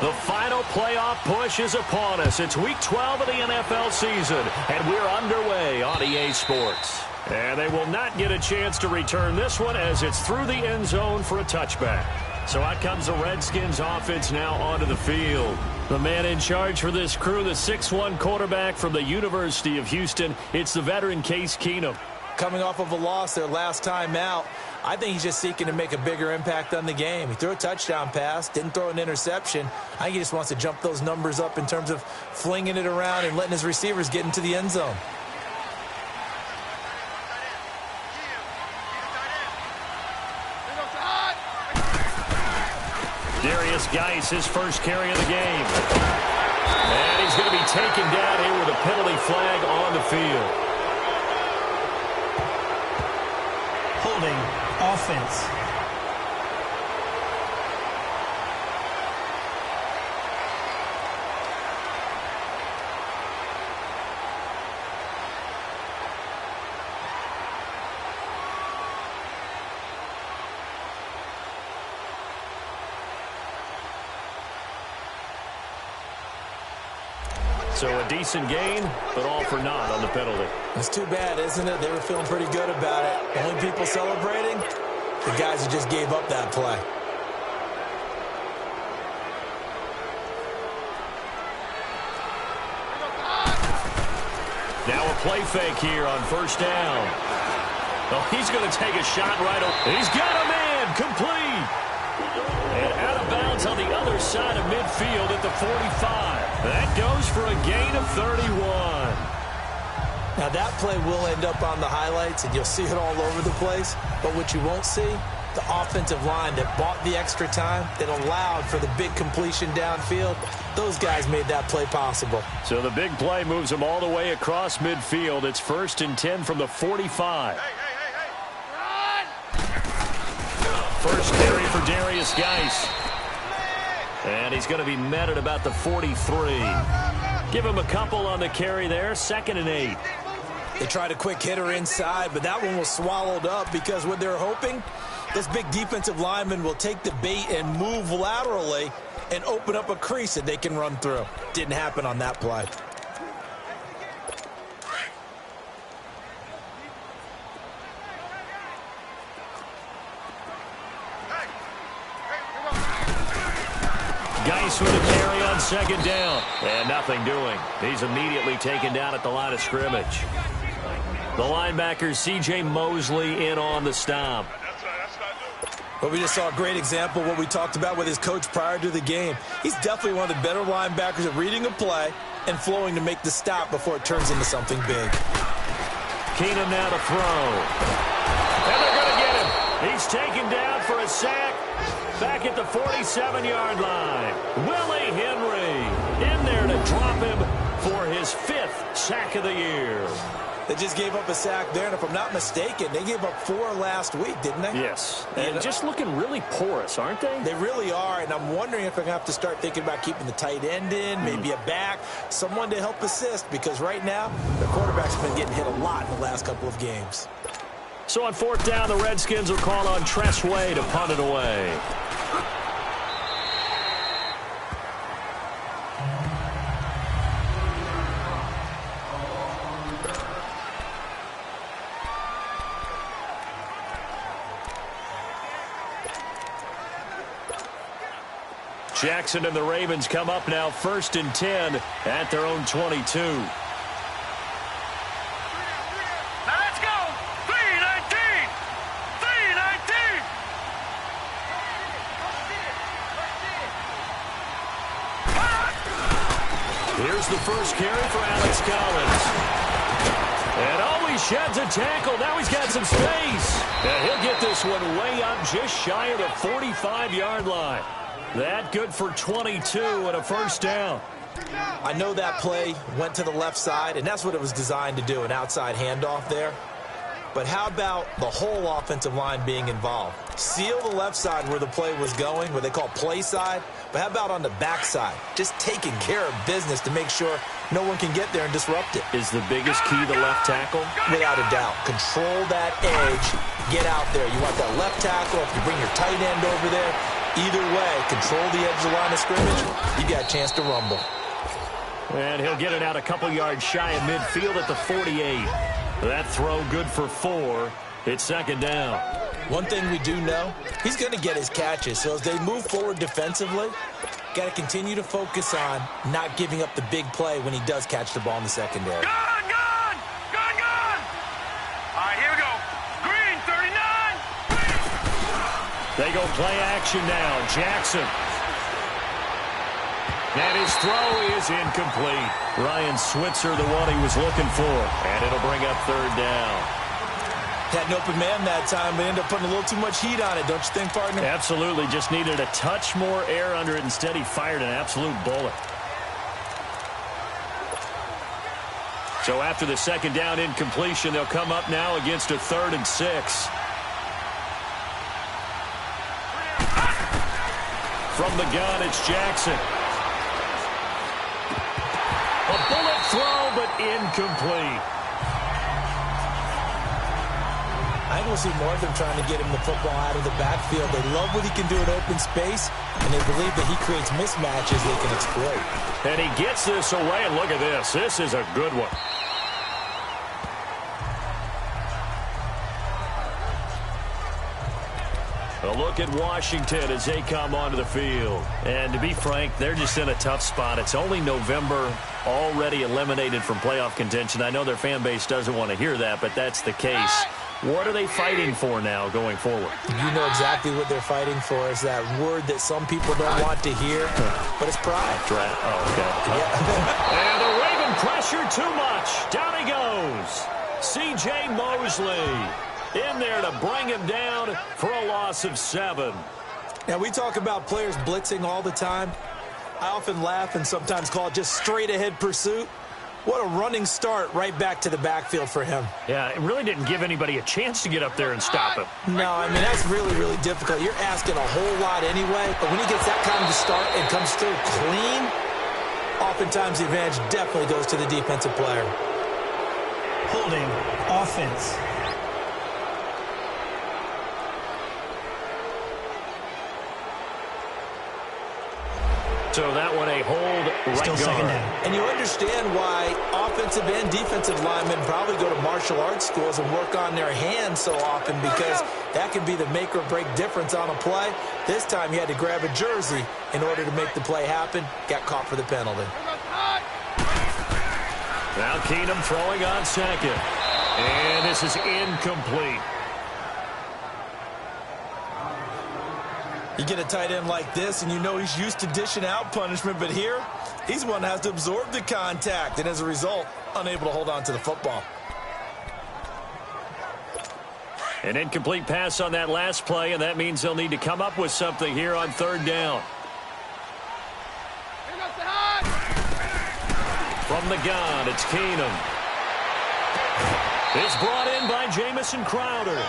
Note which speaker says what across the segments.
Speaker 1: The final playoff push is upon us. It's Week 12 of the NFL season, and we're underway on EA Sports. And they will not get a chance to return this one as it's through the end zone for a touchback. So out comes the Redskins offense now onto the field. The man in charge for this crew, the 6'1" quarterback from the University of Houston, it's the veteran Case Keenum.
Speaker 2: Coming off of a loss their last time out, I think he's just seeking to make a bigger impact on the game. He threw a touchdown pass, didn't throw an interception. I think he just wants to jump those numbers up in terms of flinging it around and letting his receivers get into the end zone.
Speaker 1: Darius Geis, his first carry of the game. And he's going to be taken down here with a penalty flag on the field.
Speaker 3: Holding offense.
Speaker 1: So a decent gain, but all for naught on the penalty.
Speaker 2: It's too bad, isn't it? They were feeling pretty good about it. Only people celebrating? The guys who just gave up that play.
Speaker 1: Now a play fake here on first down. Oh, he's going to take a shot right over. He's got a man, complete. And out of bounds on the other side of midfield at the 45. That goes for a gain of 31.
Speaker 2: Now that play will end up on the highlights, and you'll see it all over the place. But what you won't see, the offensive line that bought the extra time, that allowed for the big completion downfield, those guys made that play possible.
Speaker 1: So the big play moves them all the way across midfield. It's 1st and 10 from the 45. First carry for Darius Geis. And he's going to be met at about the 43. Give him a couple on the carry there. 2nd and 8.
Speaker 2: They tried a quick hitter inside, but that one was swallowed up because what they're hoping, this big defensive lineman will take the bait and move laterally and open up a crease that they can run through. Didn't happen on that play.
Speaker 1: Geis with a carry on 2nd down. And nothing doing. He's immediately taken down at the line of scrimmage. The linebacker, C.J. Mosley, in on the stop.
Speaker 2: But we just saw a great example of what we talked about with his coach prior to the game. He's definitely one of the better linebackers at reading a play and flowing to make the stop before it turns into something big.
Speaker 1: Keenum now to throw. And they're going to get him. He's taken down for a sack. Back at the 47-yard line. Willie Henry in there to drop him for his 5th sack of the year.
Speaker 2: They just gave up a sack there, and if I'm not mistaken, they gave up 4 last week, didn't they?
Speaker 1: Yes, and just looking really porous, aren't they?
Speaker 2: They really are, and I'm wondering if I'm going to have to start thinking about keeping the tight end in, maybe a back, someone to help assist, because right now, the quarterback's been getting hit a lot in the last couple of games.
Speaker 1: So on 4th down, the Redskins will call on Tress Way to punt it away. Jackson and the Ravens come up now 1st and 10 at their own 22. Here's the first carry for Alex Collins. And oh, he sheds a tackle. Now he's got some space. And he'll get this one way up just shy of the 45-yard line. That good for 22 and a first down.
Speaker 2: I know that play went to the left side, and that's what it was designed to do, an outside handoff there. But how about the whole offensive line being involved? Seal the left side where the play was going, what they call play side. But how about on the back side? Just taking care of business to make sure no one can get there and disrupt it.
Speaker 1: Is the biggest key the left tackle?
Speaker 2: Without a doubt. Control that edge. Get out there. You want that left tackle. If you bring your tight end over there, Either way, control the edge of the line of scrimmage, you got a chance to rumble.
Speaker 1: And he'll get it out a couple yards shy of midfield at the 48. That throw good for 4. It's second down.
Speaker 2: One thing we do know, he's going to get his catches. So as they move forward defensively, got to continue to focus on not giving up the big play when he does catch the ball in the secondary.
Speaker 4: Gun! All right, here we go. Green, 39.
Speaker 1: They go play action now. Jackson. And his throw is incomplete. Ryan Switzer, the one he was looking for. And it'll bring up third down.
Speaker 2: Had an open man that time, but ended up putting a little too much heat on it, don't you think, partner?
Speaker 1: Absolutely. Just needed a touch more air under it. Instead, he fired an absolute bullet. So after the second down incompletion, they'll come up now against a 3rd and 6. From the gun, it's Jackson. A bullet throw, but incomplete.
Speaker 2: I think we'll see more of them trying to get him the football out of the backfield. They love what he can do in open space, and they believe that he creates mismatches they can exploit.
Speaker 1: And he gets this away, and look at this. This is a good one. A look at Washington as they come onto the field. And to be frank, they're just in a tough spot. It's only November, already eliminated from playoff contention. I know their fan base doesn't want to hear that, but that's the case. What are they fighting for now going forward?
Speaker 2: You know exactly what they're fighting for. Is that word that some people don't want to hear, but it's pride.
Speaker 1: Oh, okay. And the Raven pressure too much. Down he goes. C.J. Mosley in there to bring him down for a loss of 7.
Speaker 2: Now, we talk about players blitzing all the time. I often laugh and sometimes call it just straight-ahead pursuit. What a running start right back to the backfield for him.
Speaker 1: Yeah, it really didn't give anybody a chance to get up there and stop him.
Speaker 2: No, I mean, that's really, really difficult. You're asking a whole lot anyway, but when he gets that kind of a start and comes through clean, oftentimes the advantage definitely goes to the defensive player.
Speaker 3: Holding offense.
Speaker 1: So that one a hold right
Speaker 3: Still second
Speaker 1: guard.
Speaker 3: down.
Speaker 2: And you understand why offensive and defensive linemen probably go to martial arts schools and work on their hands so often, because that can be the make or break difference on a play. This time he had to grab a jersey in order to make the play happen. Got caught for the penalty.
Speaker 1: Now Keenum throwing on second. And this is incomplete.
Speaker 2: You get a tight end like this, and you know he's used to dishing out punishment, but here, he's the one that has to absorb the contact, and as a result, unable to hold on to the football.
Speaker 1: An incomplete pass on that last play, and that means they'll need to come up with something here on third down. From the gun, it's Keenum. It's brought in by Jamison Crowder.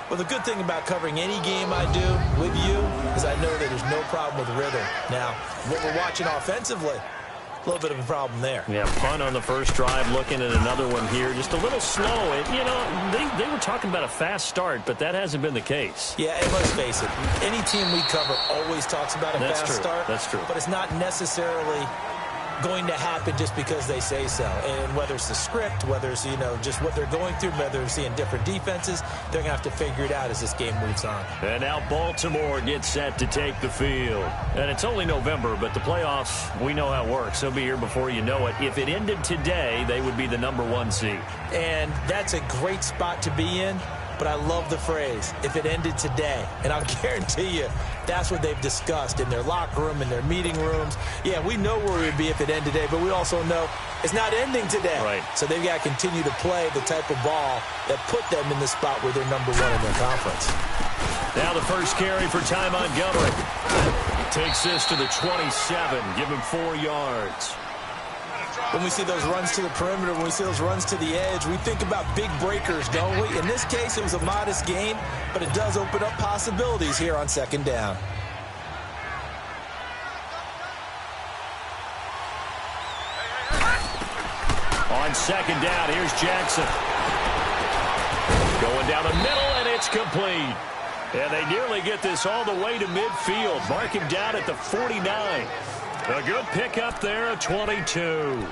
Speaker 2: Well, the good thing about covering any game I do with you is I know that there's no problem with rhythm. Now, what we're watching offensively, a little bit of a problem there.
Speaker 1: Yeah, punt on the first drive, looking at another one here. Just a little slow. You know, they were talking about a fast start, but that hasn't been the case.
Speaker 2: Yeah, and let's face it, any team we cover always talks about a fast start.
Speaker 1: That's true.
Speaker 2: But it's not necessarily going to happen just because they say so. And whether it's the script, whether it's, you know, just what they're going through, whether they're seeing different defenses, they're going to have to figure it out as this game moves on.
Speaker 1: And now Baltimore gets set to take the field. And it's only November, but the playoffs, we know how it works. They'll be here before you know it. If it ended today, they would be the #1 seed.
Speaker 2: And that's a great spot to be in. But I love the phrase, if it ended today. And I'll guarantee you, that's what they've discussed in their locker room, in their meeting rooms. Yeah, we know where we'd be if it ended today, but we also know it's not ending today.
Speaker 1: Right.
Speaker 2: So they've got to continue to play the type of ball that put them in the spot where they're #1 in their conference.
Speaker 1: Now the first carry for Ty Montgomery. Takes this to the 27, give him 4 yards.
Speaker 2: When we see those runs to the perimeter, when we see those runs to the edge, we think about big breakers, don't we? In this case, it was a modest gain, but it does open up possibilities here on second down.
Speaker 1: On second down, here's Jackson. Go Going down the middle, and it's complete. And they nearly get this all the way to midfield. Mark him down at the 49. A good pickup there at 22.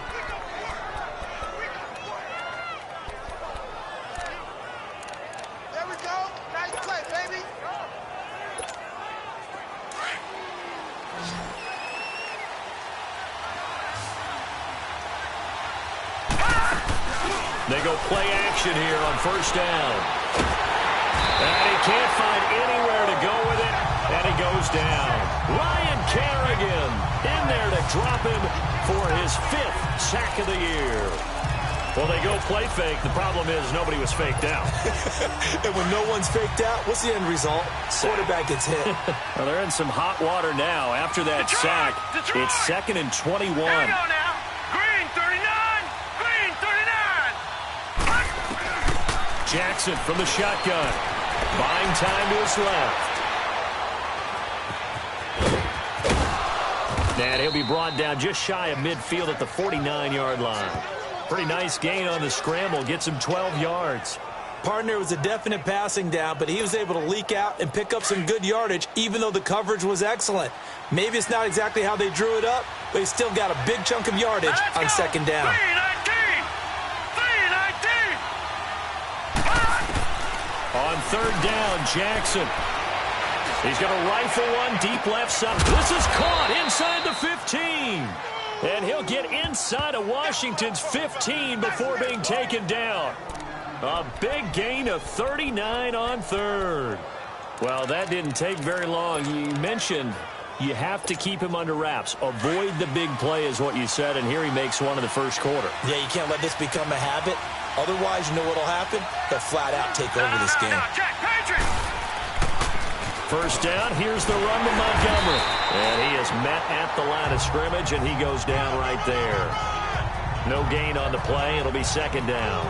Speaker 1: They go play action here on first down. And he can't find anywhere to go with it, and he goes down. Ryan Kerrigan in there to drop him for his 5th sack of the year. Well, they go play fake. The problem is nobody was faked out.
Speaker 2: And when no one's faked out, what's the end result? Quarterback gets hit.
Speaker 1: Well, they're in some hot water now. After that sack, it's 2nd and 21.
Speaker 4: Here we go now. Green 39. Green 39.
Speaker 1: Jackson from the shotgun. Buying time to his left. And he'll be brought down just shy of midfield at the 49-yard line. Pretty nice gain on the scramble. Gets him 12 yards.
Speaker 2: Partner was a definite passing down, but he was able to leak out and pick up some good yardage, even though the coverage was excellent. Maybe it's not exactly how they drew it up, but he still got a big chunk of yardage on second down.
Speaker 4: 3-19.
Speaker 1: On third down, Jackson. He's going to rifle one deep left side. This is caught inside the 15. And he'll get inside of Washington's 15 before being taken down. A big gain of 39 on third. Well, that didn't take very long. You mentioned you have to keep him under wraps. Avoid the big play is what you said, and here he makes one in the first quarter.
Speaker 2: Yeah, you can't let this become a habit. Otherwise, you know what will happen? They'll flat out take over this game.
Speaker 1: First down, here's the run to Montgomery. And he is met at the line of scrimmage, and he goes down right there. No gain on the play. It'll be second down.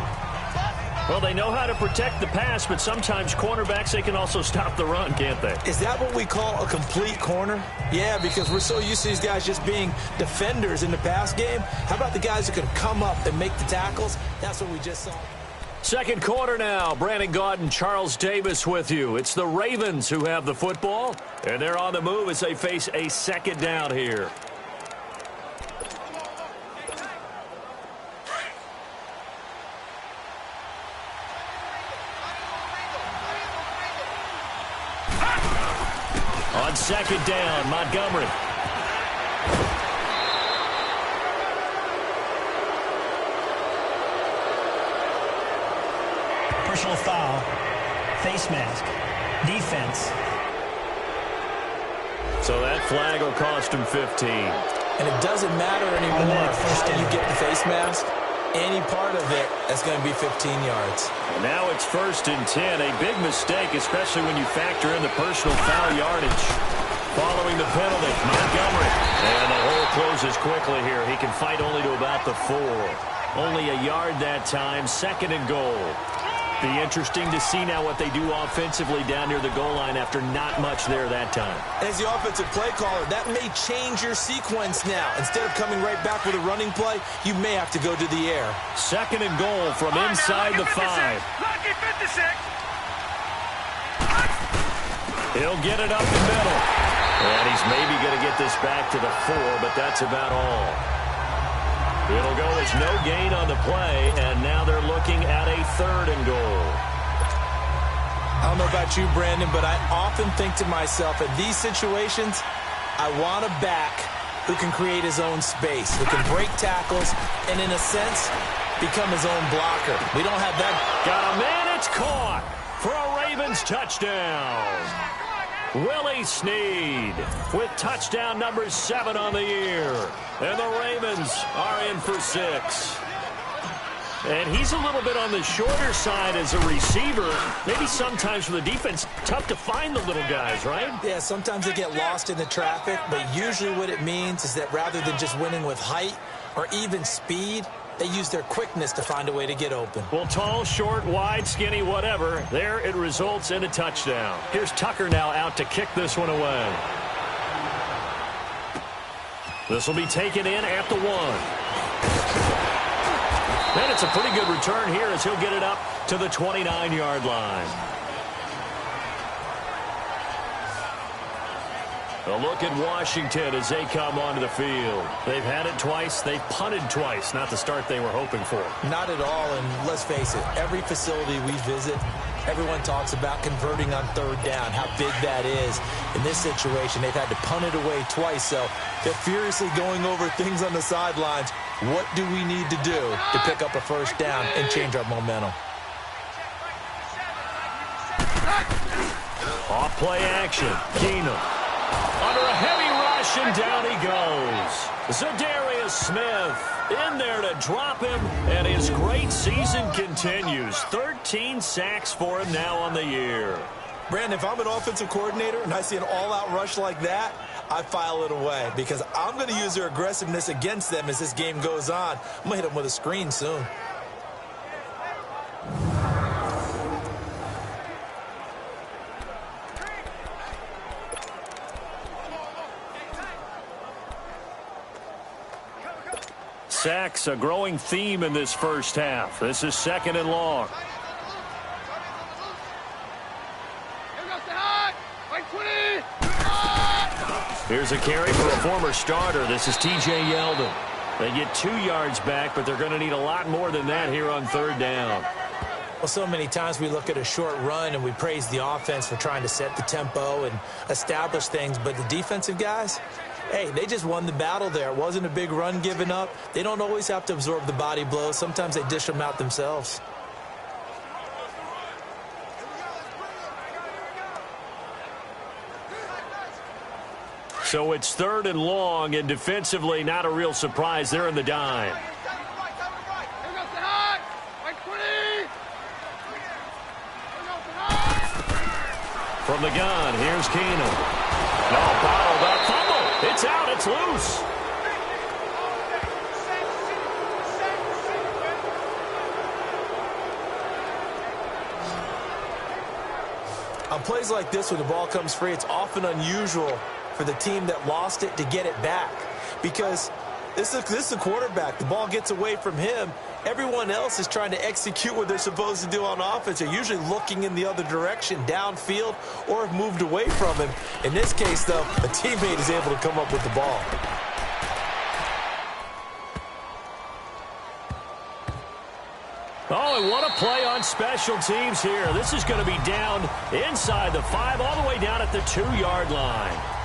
Speaker 1: Well, they know how to protect the pass, but sometimes cornerbacks, they can also stop the run, can't they?
Speaker 2: Is that what we call a complete corner? Yeah, because we're so used to these guys just being defenders in the pass game. How about the guys who can come up and make the tackles? That's what we just saw.
Speaker 1: Second quarter now. Brandon Gaudin, Charles Davis with you. It's the Ravens who have the football, and they're on the move as they face a second down here. On second down, Montgomery.
Speaker 3: Personal foul, face mask, defense.
Speaker 1: So that flag will cost him 15.
Speaker 2: And it doesn't matter anymore how you get the face mask. Any part of it, that's going to be 15 yards.
Speaker 1: And now it's 1st and 10. A big mistake, especially when you factor in the personal foul yardage. Following the penalty, Montgomery. And the hole closes quickly here. He can fight only to about the 4. Only a yard that time, 2nd and goal. Be interesting to see now what they do offensively down near the goal line after not much there that time.
Speaker 2: As the offensive play caller, that may change your sequence now. Instead of coming right back with a running play, you may have to go to the air.
Speaker 1: 2nd and goal from inside the 5.
Speaker 4: Lucky 56.
Speaker 1: He'll get it up the middle. And he's maybe going to get this back to the 4, but that's about all. It'll go as no gain on the play, and now they're looking at a 3rd and goal.
Speaker 2: I don't know about you, Brandon, but I often think to myself, in these situations, I want a back who can create his own space, who can break tackles, and in a sense, become his own blocker. We don't have that.
Speaker 1: Got a man, it's caught for a Ravens touchdown. Willie Snead with touchdown number 7 on the year. And the Ravens are in for 6. And he's a little bit on the shorter side as a receiver. Maybe sometimes for the defense, tough to find the little guys, right?
Speaker 2: Yeah, sometimes they get lost in the traffic, but usually what it means is that rather than just winning with height or even speed, they use their quickness to find a way to get open.
Speaker 1: Well, tall, short, wide, skinny, whatever, there it results in a touchdown. Here's Tucker now out to kick this one away. This will be taken in at the 1. And it's a pretty good return here as he'll get it up to the 29-yard line. A look at Washington as they come onto the field. They've had it twice. They've punted twice. Not the start they were hoping for.
Speaker 2: Not at all, and let's face it, every facility we visit, everyone talks about converting on third down, how big that is. In this situation, they've had to punt it away twice, so they're furiously going over things on the sidelines. What do we need to do to pick up a first down and change our momentum?
Speaker 1: Off play action. Keenum. Under a heavy rush, and down he goes. Zadarius Smith in there to drop him, and his great season continues. 13 sacks for him now on the year.
Speaker 2: Brandon, if I'm an offensive coordinator and I see an all-out rush like that, I file it away because I'm going to use their aggressiveness against them as this game goes on. I'm going to hit them with a screen soon.
Speaker 1: Sacks, a growing theme in this first half. This is 2nd and long. Here's a carry for a former starter. This is T.J. Yeldon. They get 2 yards back, but they're going to need a lot more than that here on third down.
Speaker 2: Well, so many times we look at a short run and we praise the offense for trying to set the tempo and establish things, but the defensive guys, hey, they just won the battle there. It wasn't a big run given up. They don't always have to absorb the body blows. Sometimes they dish them out themselves.
Speaker 1: So it's 3rd and long, and defensively not a real surprise. They're in the dime. From the gun, here's Keenum. No, bottled up, fumble. It's out, it's loose.
Speaker 2: On plays like this, when the ball comes free, it's often unusual for the team that lost it to get it back because this is the quarterback. The ball gets away from him. Everyone else is trying to execute what they're supposed to do on offense. They're usually looking in the other direction, downfield, or have moved away from him. In this case, though, a teammate is able to come up with the ball.
Speaker 1: Oh, and what a play on special teams here. This is going to be down inside the 5, all the way down at the 2-yard line.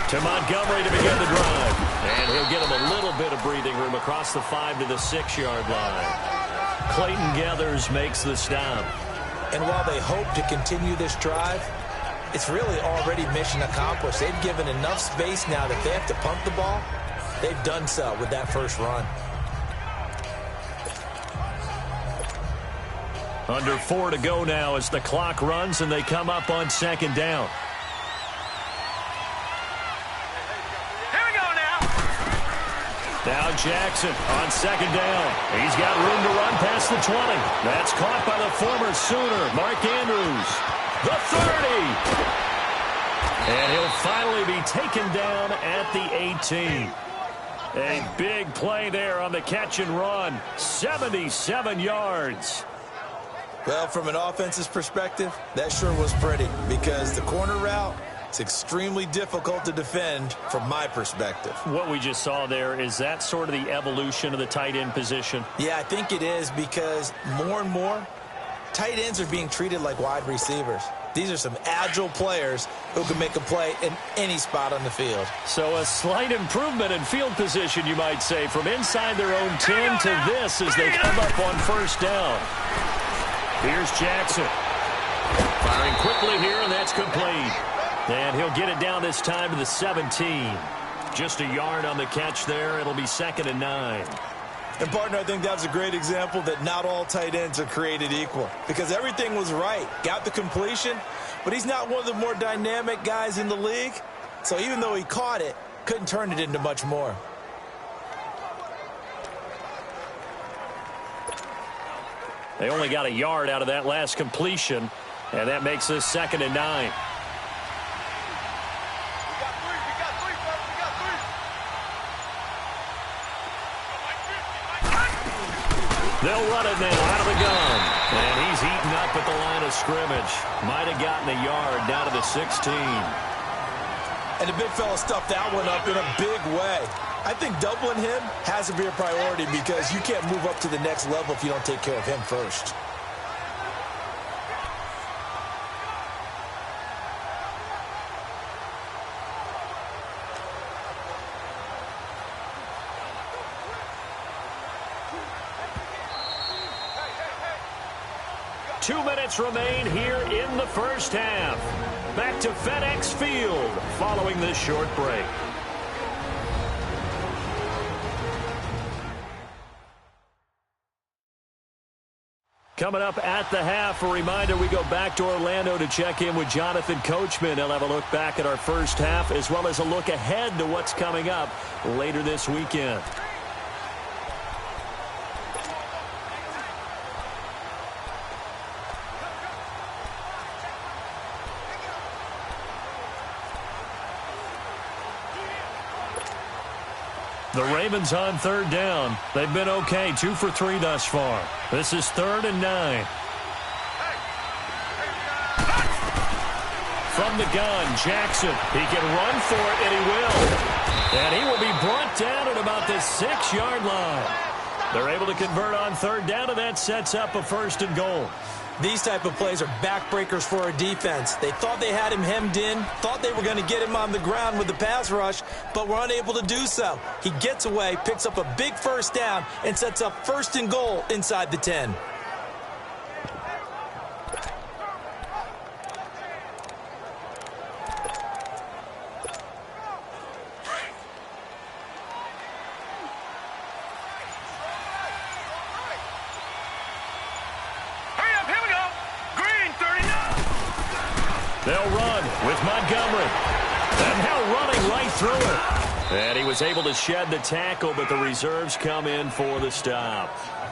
Speaker 1: To Montgomery to begin the drive. And he'll get him a little bit of breathing room across the 5 to the 6-yard line. Clayton Gathers makes the stop.
Speaker 2: And while they hope to continue this drive, it's really already mission accomplished. They've given enough space now that they have to punt the ball. They've done so with that first run.
Speaker 1: Under 4 to go now as the clock runs and they come up on 2nd down. Now Jackson on 2nd down. He's got room to run past the 20. That's caught by the former Sooner, Mark Andrews. The 30. And he'll finally be taken down at the 18. A big play there on the catch and run. 77 yards.
Speaker 2: Well, from an offense's perspective, that sure was pretty because the corner route, it's extremely difficult to defend from my perspective.
Speaker 1: What we just saw there, is that sort of the evolution of the tight end position?
Speaker 2: Yeah, I think it is because more and more, tight ends are being treated like wide receivers. These are some agile players who can make a play in any spot on the field.
Speaker 1: So a slight improvement in field position, you might say, from inside their own 10 to this as they come up on 1st down. Here's Jackson. Firing quickly here, and that's complete. And he'll get it down this time to the 17. Just a yard on the catch there. It'll be 2nd and 9.
Speaker 2: And, partner, I think that was a great example that not all tight ends are created equal because everything was right. Got the completion, but he's not one of the more dynamic guys in the league. So even though he caught it, couldn't turn it into much more.
Speaker 1: They only got a yard out of that last completion, and that makes this 2nd and 9. They'll run it now out of the gun. And he's eaten up at the line of scrimmage. Might have gotten a yard down to the 16.
Speaker 2: And the big fella stuffed that one up in a big way. I think doubling him has to be a priority because you can't move up to the next level if you don't take care of him first.
Speaker 1: Two minutes remain here in the first half. Back to FedEx Field following this short break. Coming up at the half, a reminder, we go back to Orlando to check in with Jonathan Coachman. He'll have a look back at our first half as well as a look ahead to what's coming up later this weekend. The Ravens on 3rd down. They've been okay, 2 for 3 thus far. This is 3rd and 9. From the gun, Jackson. He can run for it, and he will. And he will be brought down at about the 6-yard line. They're able to convert on 3rd down, and that sets up a 1st and goal.
Speaker 2: These type of plays are backbreakers for our defense. They thought they had him hemmed in, thought they were going to get him on the ground with the pass rush, but were unable to do so. He gets away, picks up a big 1st down, and sets up 1st and goal inside the 10.
Speaker 1: They'll run with Montgomery. And now running right through it. And he was able to shed the tackle, but the reserves come in for the stop.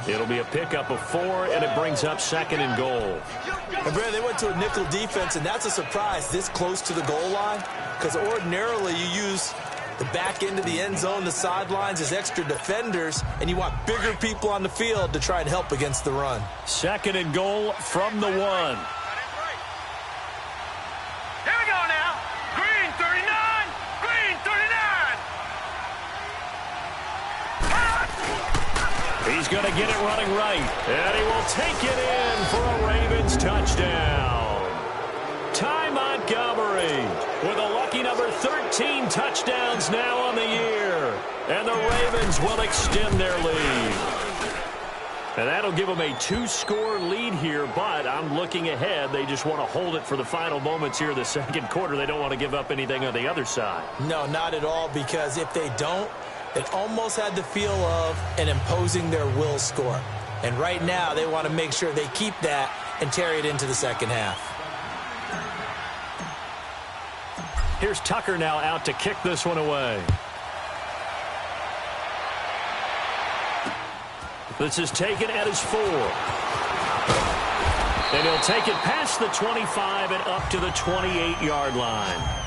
Speaker 1: It'll be a pickup of 4, and it brings up 2nd and goal.
Speaker 2: And, Brad, they went to a nickel defense, and that's a surprise this close to the goal line because ordinarily you use the back end of the end zone, the sidelines as extra defenders, and you want bigger people on the field to try and help against the run.
Speaker 1: 2nd and goal from the 1. He's going to get it running right, and he will take it in for a Ravens touchdown. Ty Montgomery with a lucky number 13 touchdowns now on the year, and the Ravens will extend their lead. And that'll give them a 2-score lead here, but I'm looking ahead. They just want to hold it for the final moments here in the 2nd quarter. They don't want to give up anything on the other side.
Speaker 2: No, not at all, because if they don't, it almost had the feel of an imposing their will score. And right now, they want to make sure they keep that and carry it into the 2nd half.
Speaker 1: Here's Tucker now out to kick this one away. This is taken at his 4. And he'll take it past the 25 and up to the 28-yard line.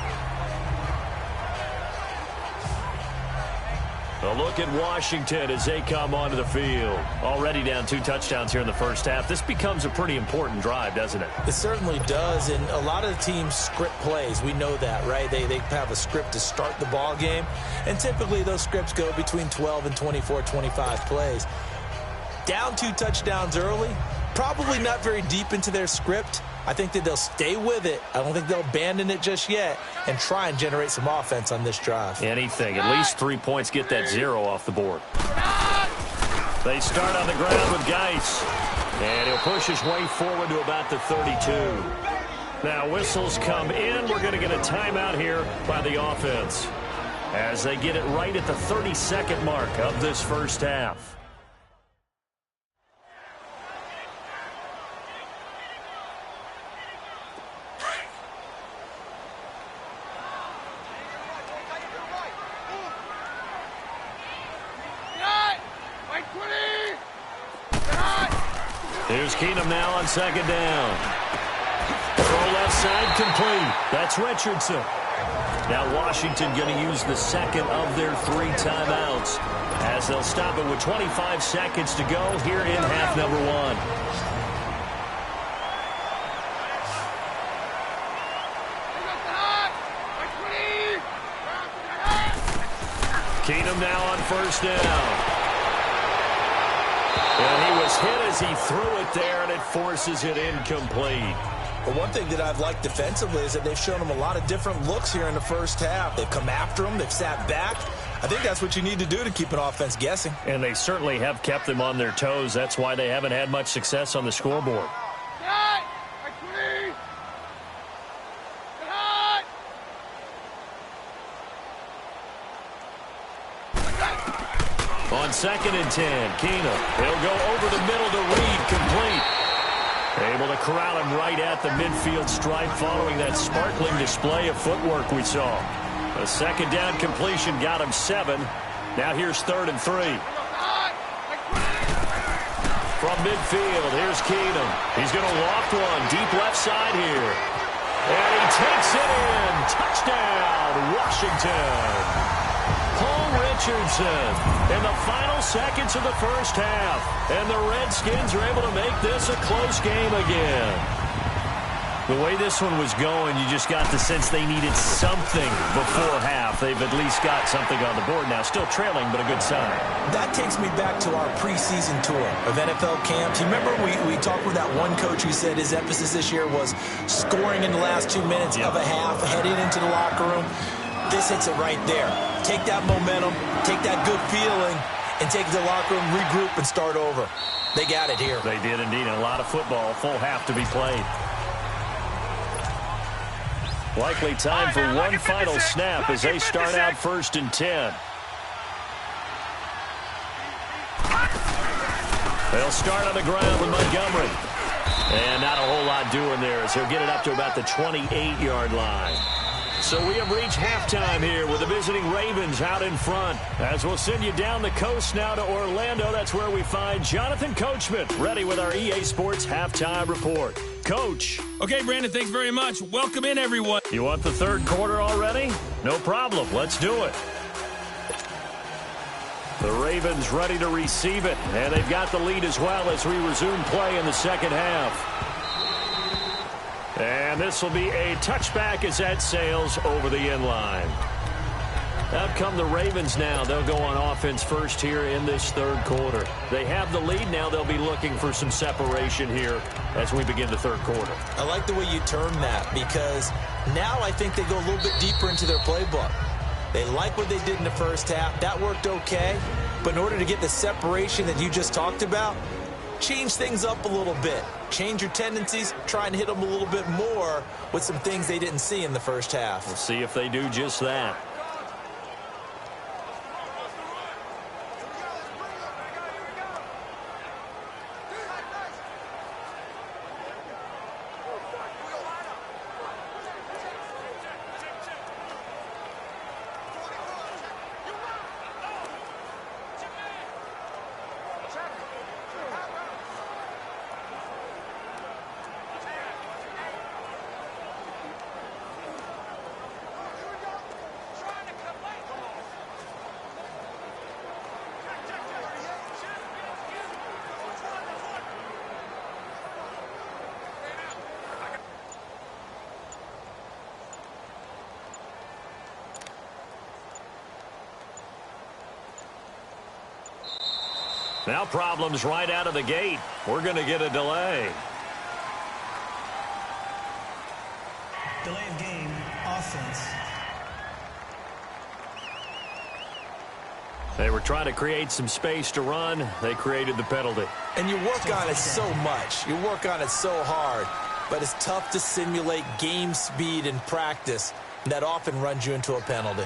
Speaker 1: A look at Washington as they come onto the field. Already down 2 touchdowns here in the first half. This becomes a pretty important drive, doesn't it?
Speaker 2: It certainly does, and a lot of the teams script plays. We know that, right? They have a script to start the ball game, and typically those scripts go between 12 and 24, 25 plays. Down 2 touchdowns early, probably not very deep into their script. I think that they'll stay with it. I don't think they'll abandon it just yet and try and generate some offense on this drive.
Speaker 1: Anything. At least 3 points, get that 0 off the board. They start on the ground with Geis. And he'll push his way forward to about the 32. Now whistles come in. We're going to get a timeout here by the offense. as they get it right at the 30-second mark of this first half. Here's Keenum now on second down. Throw left side complete. That's Richardson. Now Washington going to use the second of their 3 timeouts as they'll stop it with 25 seconds to go here in half number 1. Keenum now on first down. And he was hit as he threw it there, and it forces it incomplete.
Speaker 2: But one thing that I've liked defensively is that they've shown him a lot of different looks here in the first half. They've come after him. They've sat back. I think that's what you need to do to keep an offense guessing.
Speaker 1: And they certainly have kept them on their toes. That's why they haven't had much success on the scoreboard. On 2nd and 10, Keenum. He'll go over the middle to Reed, complete. Able to corral him right at the midfield stripe following that sparkling display of footwork we saw. A second down completion got him 7. Now here's 3rd and 3. From midfield, here's Keenum. He's going to loft one deep left side here. And he takes it in. Touchdown, Washington. Paul Richardson in the final seconds of the first half. And the Redskins are able to make this a close game again. The way this one was going, you just got the sense they needed something before half. They've at least got something on the board now. Still trailing, but a good sign.
Speaker 2: That takes me back to our preseason tour of NFL camps. You remember we talked with that one coach who said his emphasis this year was scoring in the last 2 minutes of a half, heading into the locker room. This hits it right there. Take that momentum, take that good feeling, and take it to the locker room, regroup, and start over. They got it here.
Speaker 1: They did indeed. And a lot of football, full half to be played. Likely time for one final snap as they start out 1st and 10. They'll start on the ground with Montgomery. And not a whole lot doing there as he'll get it up to about the 28-yard line. So we have reached halftime here with the visiting Ravens out in front. As we'll send you down the coast now to Orlando, that's where we find Jonathan Coachman ready with our EA Sports Halftime Report. Coach.
Speaker 5: Okay, Brandon, thanks very much. Welcome in, everyone.
Speaker 1: You want the 3rd quarter already? No problem. Let's do it. The Ravens ready to receive it, and they've got the lead as well as we resume play in the second half. And this will be a touchback as that sails over the end line. Out come the Ravens now. They'll go on offense first here in this 3rd quarter. They have the lead now. They'll be looking for some separation here as we begin the 3rd quarter.
Speaker 2: I like the way you term that because now I think they go a little bit deeper into their playbook. They like what they did in the first half. That worked okay. But in order to get the separation that you just talked about, change things up a little bit. Change your tendencies. Try and hit them a little bit more with some things they didn't see in the first half.
Speaker 1: We'll see if they do just that. Now problems right out of the gate. We're going to get a delay.
Speaker 3: Delay of game, offense.
Speaker 1: They were trying to create some space to run. They created the penalty.
Speaker 2: And you work on it so much. You work on it so hard. But it's tough to simulate game speed in practice. And that often runs you into a penalty.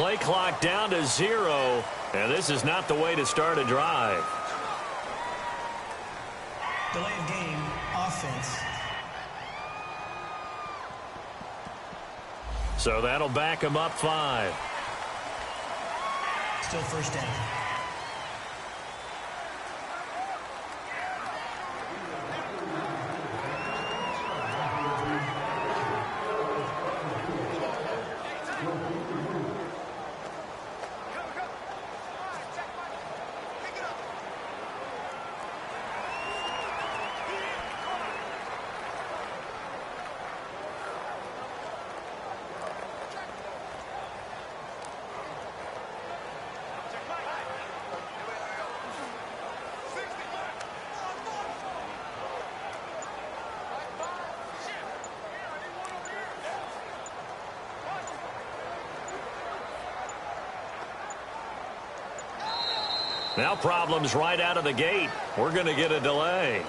Speaker 1: Play clock down to 0, and this is not the way to start a drive.
Speaker 3: Delay of game, offense.
Speaker 1: So that'll back him up 5.
Speaker 3: Still first down.
Speaker 1: Now problems right out of the gate. We're going to get a delay.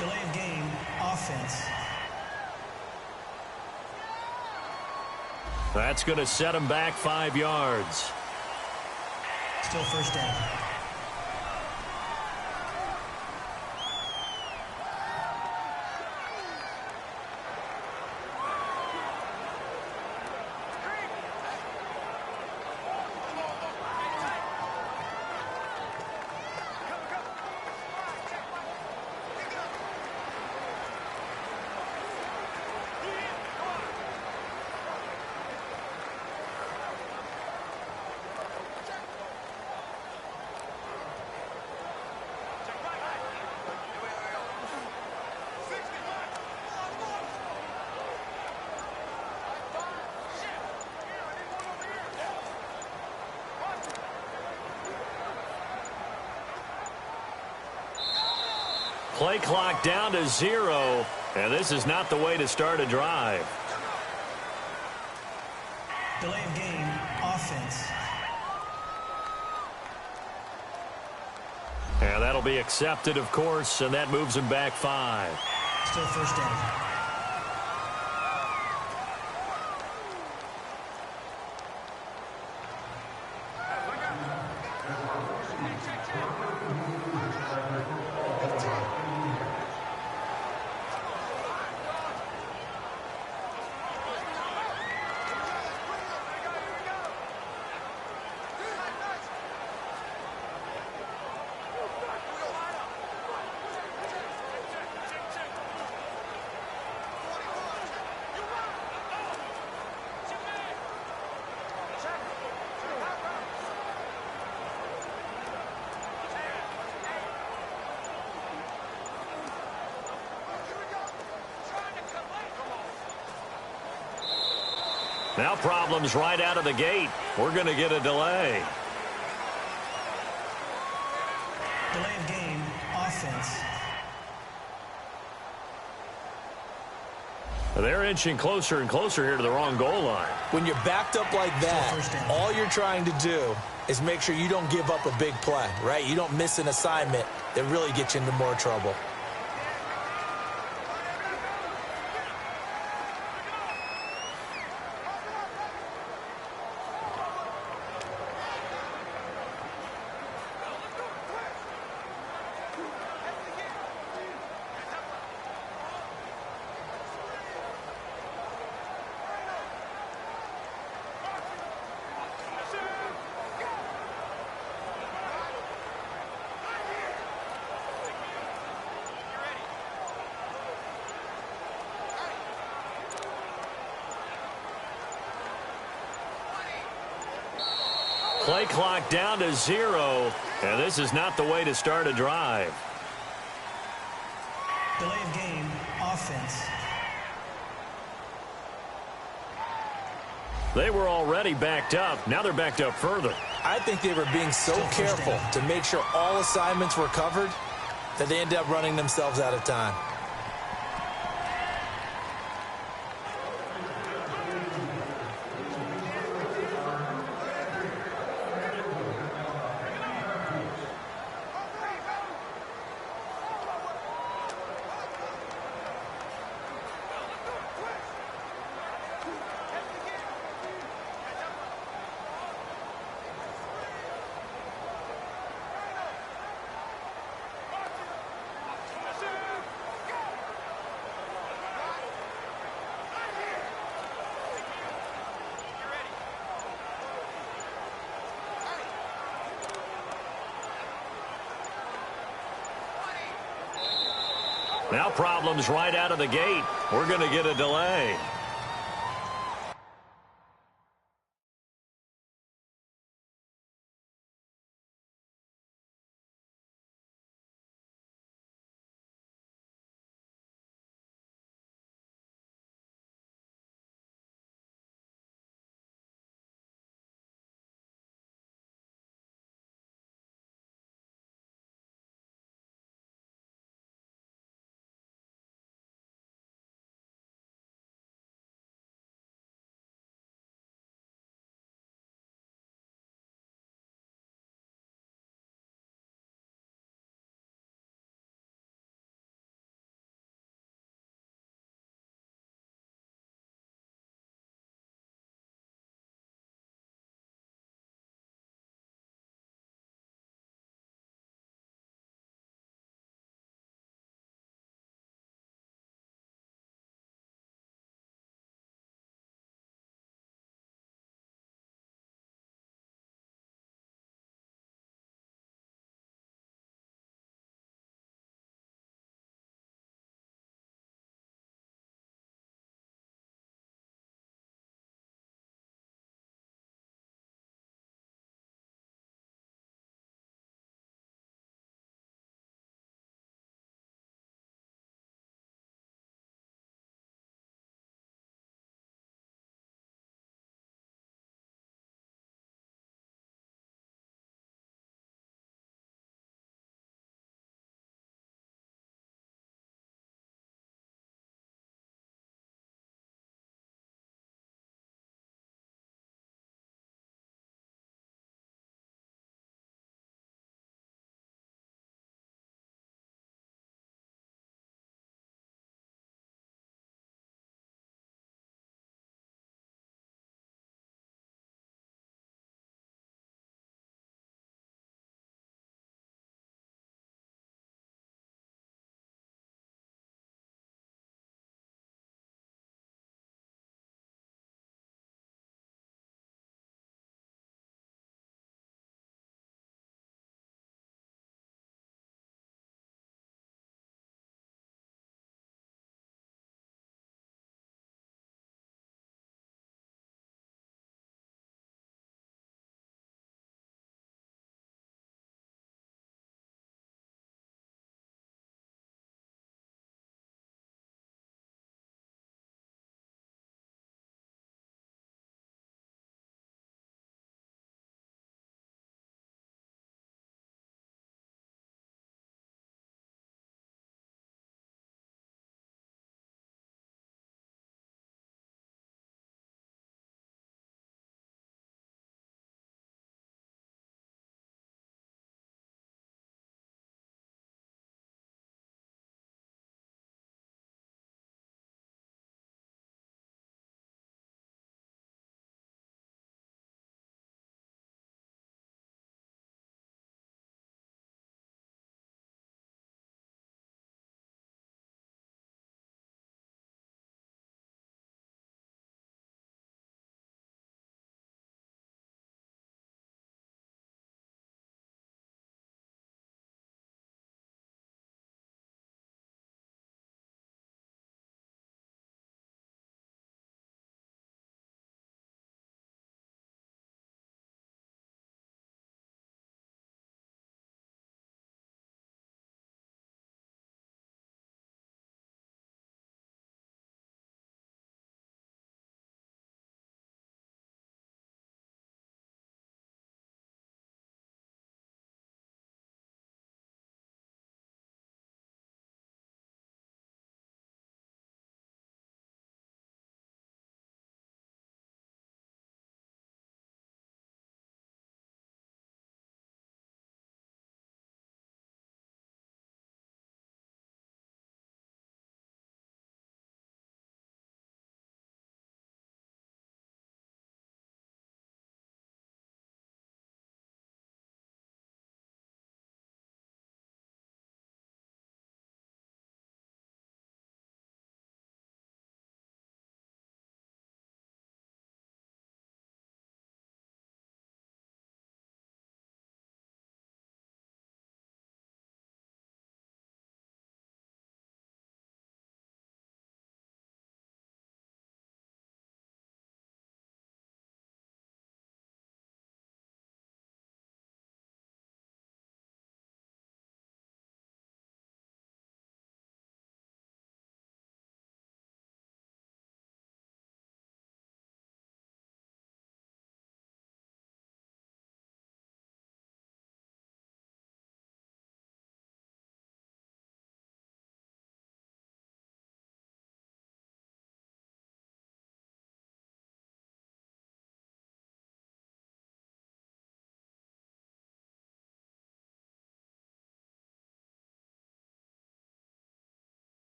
Speaker 3: Delay of game, offense.
Speaker 1: That's going to set him back 5 yards.
Speaker 3: Still first down.
Speaker 1: Play clock down to 0, and this is not the way to start a drive.
Speaker 3: Delay of game, offense.
Speaker 1: And that'll be accepted, of course, and that moves him back 5.
Speaker 3: Still first down.
Speaker 1: Now problems right out of the gate. We're going to get a delay.
Speaker 3: Delay of game, offense.
Speaker 1: They're inching closer and closer here to the wrong goal line.
Speaker 2: When you're backed up like that, all you're trying to do is make sure you don't give up a big play, right? You don't miss an assignment that really gets you into more trouble.
Speaker 1: Play clock down to 0, and this is not the way to start a drive.
Speaker 3: Delay of game, offense.
Speaker 1: They were already backed up. Now they're backed up further.
Speaker 2: I think they were being so careful to make sure all assignments were covered that they ended up running themselves out of time.
Speaker 1: Now problems right out of the gate. We're going to get a delay.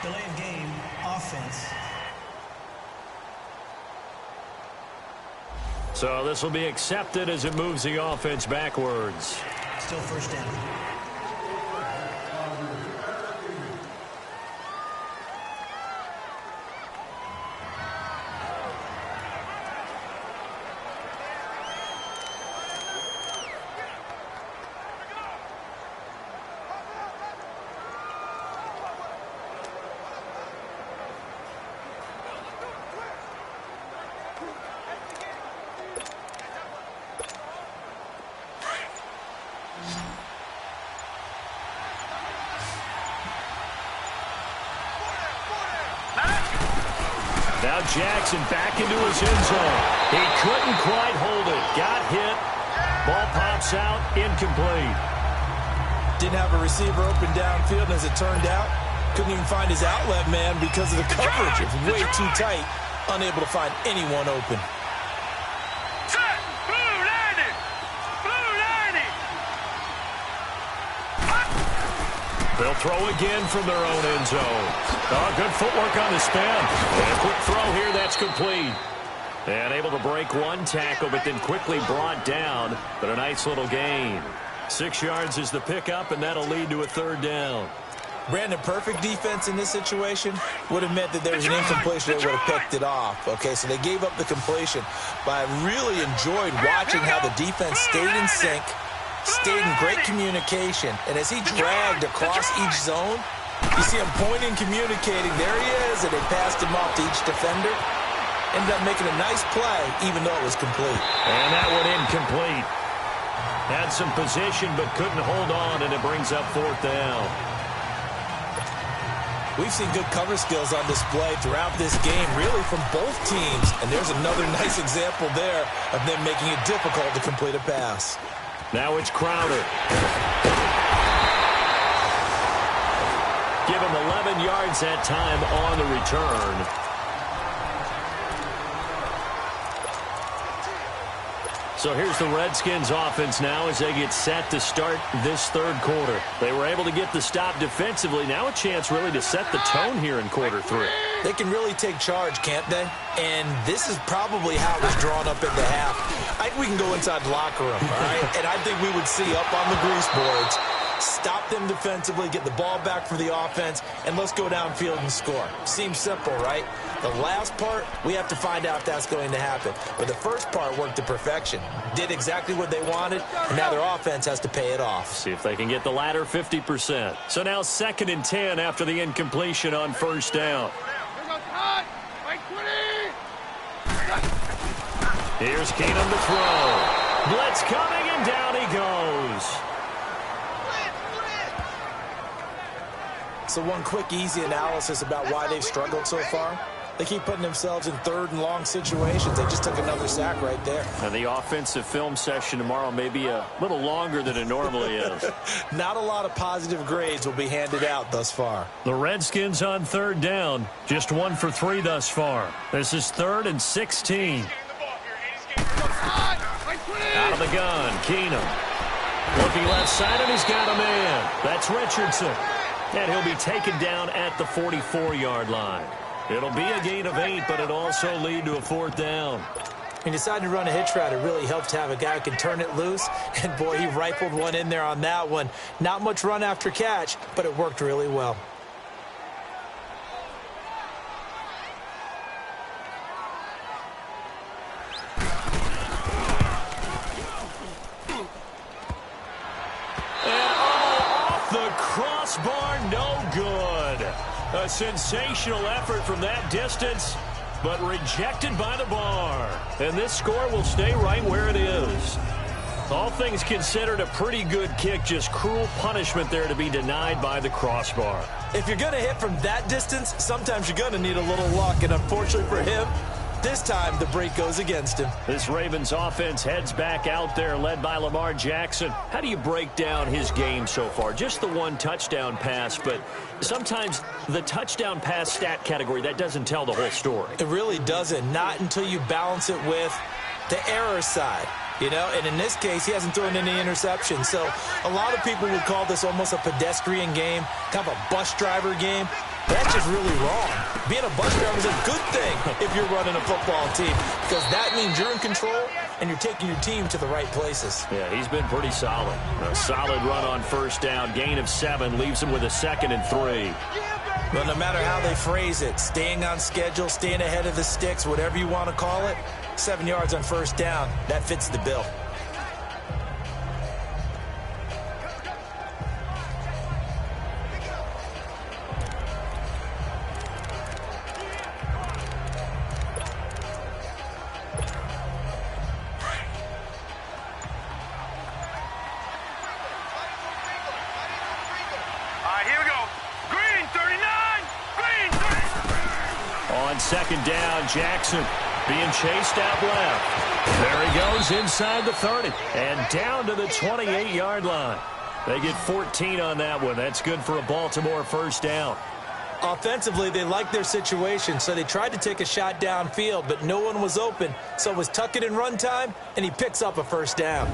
Speaker 3: Delay of game, offense.
Speaker 1: So this will be accepted as it moves the offense backwards.
Speaker 3: Still first down.
Speaker 1: Now Jackson back into his end zone. He couldn't quite hold it. Got hit. Ball pops out. Incomplete.
Speaker 2: Didn't have a receiver open downfield, and as it turned out, couldn't even find his outlet man because of the coverage. It's way too tight. Unable to find anyone open.
Speaker 4: Set. Blue 90. Blue 90.
Speaker 1: They'll throw again from their own end zone. Oh, good footwork on the spin. And a quick throw here, that's complete. And able to break one tackle, but then quickly brought down. But a nice little gain. 6 yards is the pickup, and that'll lead to a third down.
Speaker 2: Brandon, perfect defense in this situation would have meant that there was an incompletion. They would have picked it off. Okay, so they gave up the completion. But I really enjoyed watching how the defense stayed in sync, stayed in great communication. And as he dragged across each zone, you see him pointing, communicating. There he is, and they passed him off to each defender. Ended up making a nice play, even though it was complete.
Speaker 1: And that one incomplete. Had some position, but couldn't hold on, and it brings up fourth down.
Speaker 2: We've seen good cover skills on display throughout this game, really from both teams. And there's another nice example there of them making it difficult to complete a pass.
Speaker 1: Now it's Crowder. Give him 11 yards that time on the return. So here's the Redskins offense now as they get set to start this third quarter. They were able to get the stop defensively. Now a chance really to set the tone here in quarter 3.
Speaker 2: They can really take charge, can't they? And this is probably how it was drawn up in the half. I think we can go inside the locker room, all right? And I think we would see up on the grease boards, stop them defensively, get the ball back for the offense, and let's go downfield and score. Seems simple, right? The last part, we have to find out if that's going to happen. But the first part worked to perfection. Did exactly what they wanted, and now their offense has to pay it off.
Speaker 1: See if they can get the latter 50%. So now 2nd and 10 after the incompletion on first down. Here's Keenum to throw. Blitz coming, and down he goes.
Speaker 2: So one quick, easy analysis about why they've struggled so far. They keep putting themselves in 3rd and long situations. They just took another sack right there.
Speaker 1: And the offensive film session tomorrow may be a little longer than it normally is.
Speaker 2: Not a lot of positive grades will be handed out thus far.
Speaker 1: The Redskins on 3rd down. Just 1 for 3 thus far. This is 3rd and 16. Out of the gun, Keenum. Looking left side, and he's got a man. That's Richardson. And he'll be taken down at the 44-yard line. It'll be a gain of 8, but it'll also lead to a 4th down.
Speaker 2: He decided to run a hitch route. It really helped to have a guy who can turn it loose. And, boy, he rifled one in there on that one. Not much run after catch, but it worked really well.
Speaker 1: Crossbar, no good. A sensational effort from that distance, but rejected by the bar. And this score will stay right where it is. All things considered, a pretty good kick, just cruel punishment there to be denied by the crossbar.
Speaker 2: If you're going to hit from that distance, sometimes you're going to need a little luck. And unfortunately for him, this time the break goes against him.
Speaker 1: This Ravens offense heads back out there, led by Lamar Jackson. How do you break down his game so far? Just the 1 touchdown pass, but sometimes the touchdown pass stat category, that doesn't tell the whole story.
Speaker 2: It really doesn't. Not until you balance it with the error side. You know, and in this case, he hasn't thrown any interceptions. So a lot of people would call this almost a pedestrian game, kind of a bus driver game. That's just really wrong. Being a bus driver is a good thing if you're running a football team, because that means you're in control and you're taking your team to the right places.
Speaker 1: Yeah, he's been pretty solid. A solid run on first down. Gain of 7 leaves him with a 2nd and 3.
Speaker 2: But no matter how they phrase it, staying on schedule, staying ahead of the sticks, whatever you want to call it, 7 yards on first down, that fits the bill.
Speaker 1: On 2nd down, Jackson being chased out left. There he goes inside the 30 and down to the 28-yard line. They get 14 on that one. That's good for a Baltimore first down.
Speaker 2: Offensively, they liked their situation, so they tried to take a shot downfield, but no one was open. So it was tuck it in run time, and he picks up a first down.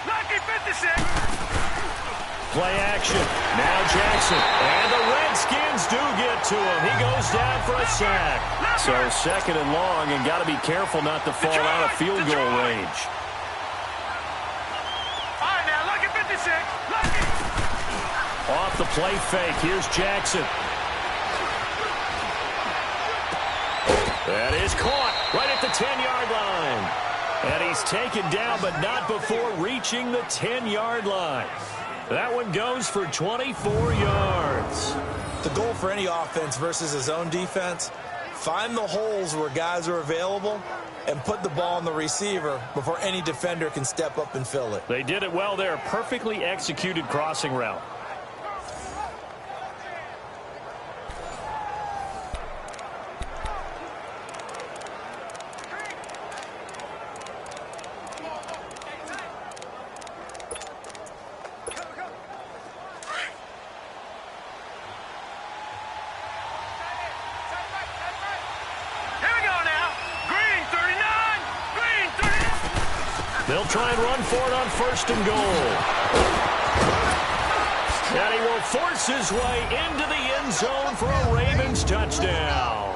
Speaker 4: Lucky 56.
Speaker 1: Play action. Now Jackson. And the Redskins do get to him. He goes down for a sack. So 2nd and long, and got to be careful not to fall out of field goal range.
Speaker 4: All right, now, lucky 56. Lucky.
Speaker 1: Off the play fake. Here's Jackson. That is caught right at the 10-yard line. And he's taken down, but not before reaching the 10-yard line. That one goes for 24 yards.
Speaker 2: The goal for any offense versus his own defense, find the holes where guys are available and put the ball on the receiver before any defender can step up and fill it.
Speaker 1: They did it well there. Perfectly executed crossing route. They'll try and run for it on 1st and goal. And he will force his way into the end zone for a Ravens touchdown.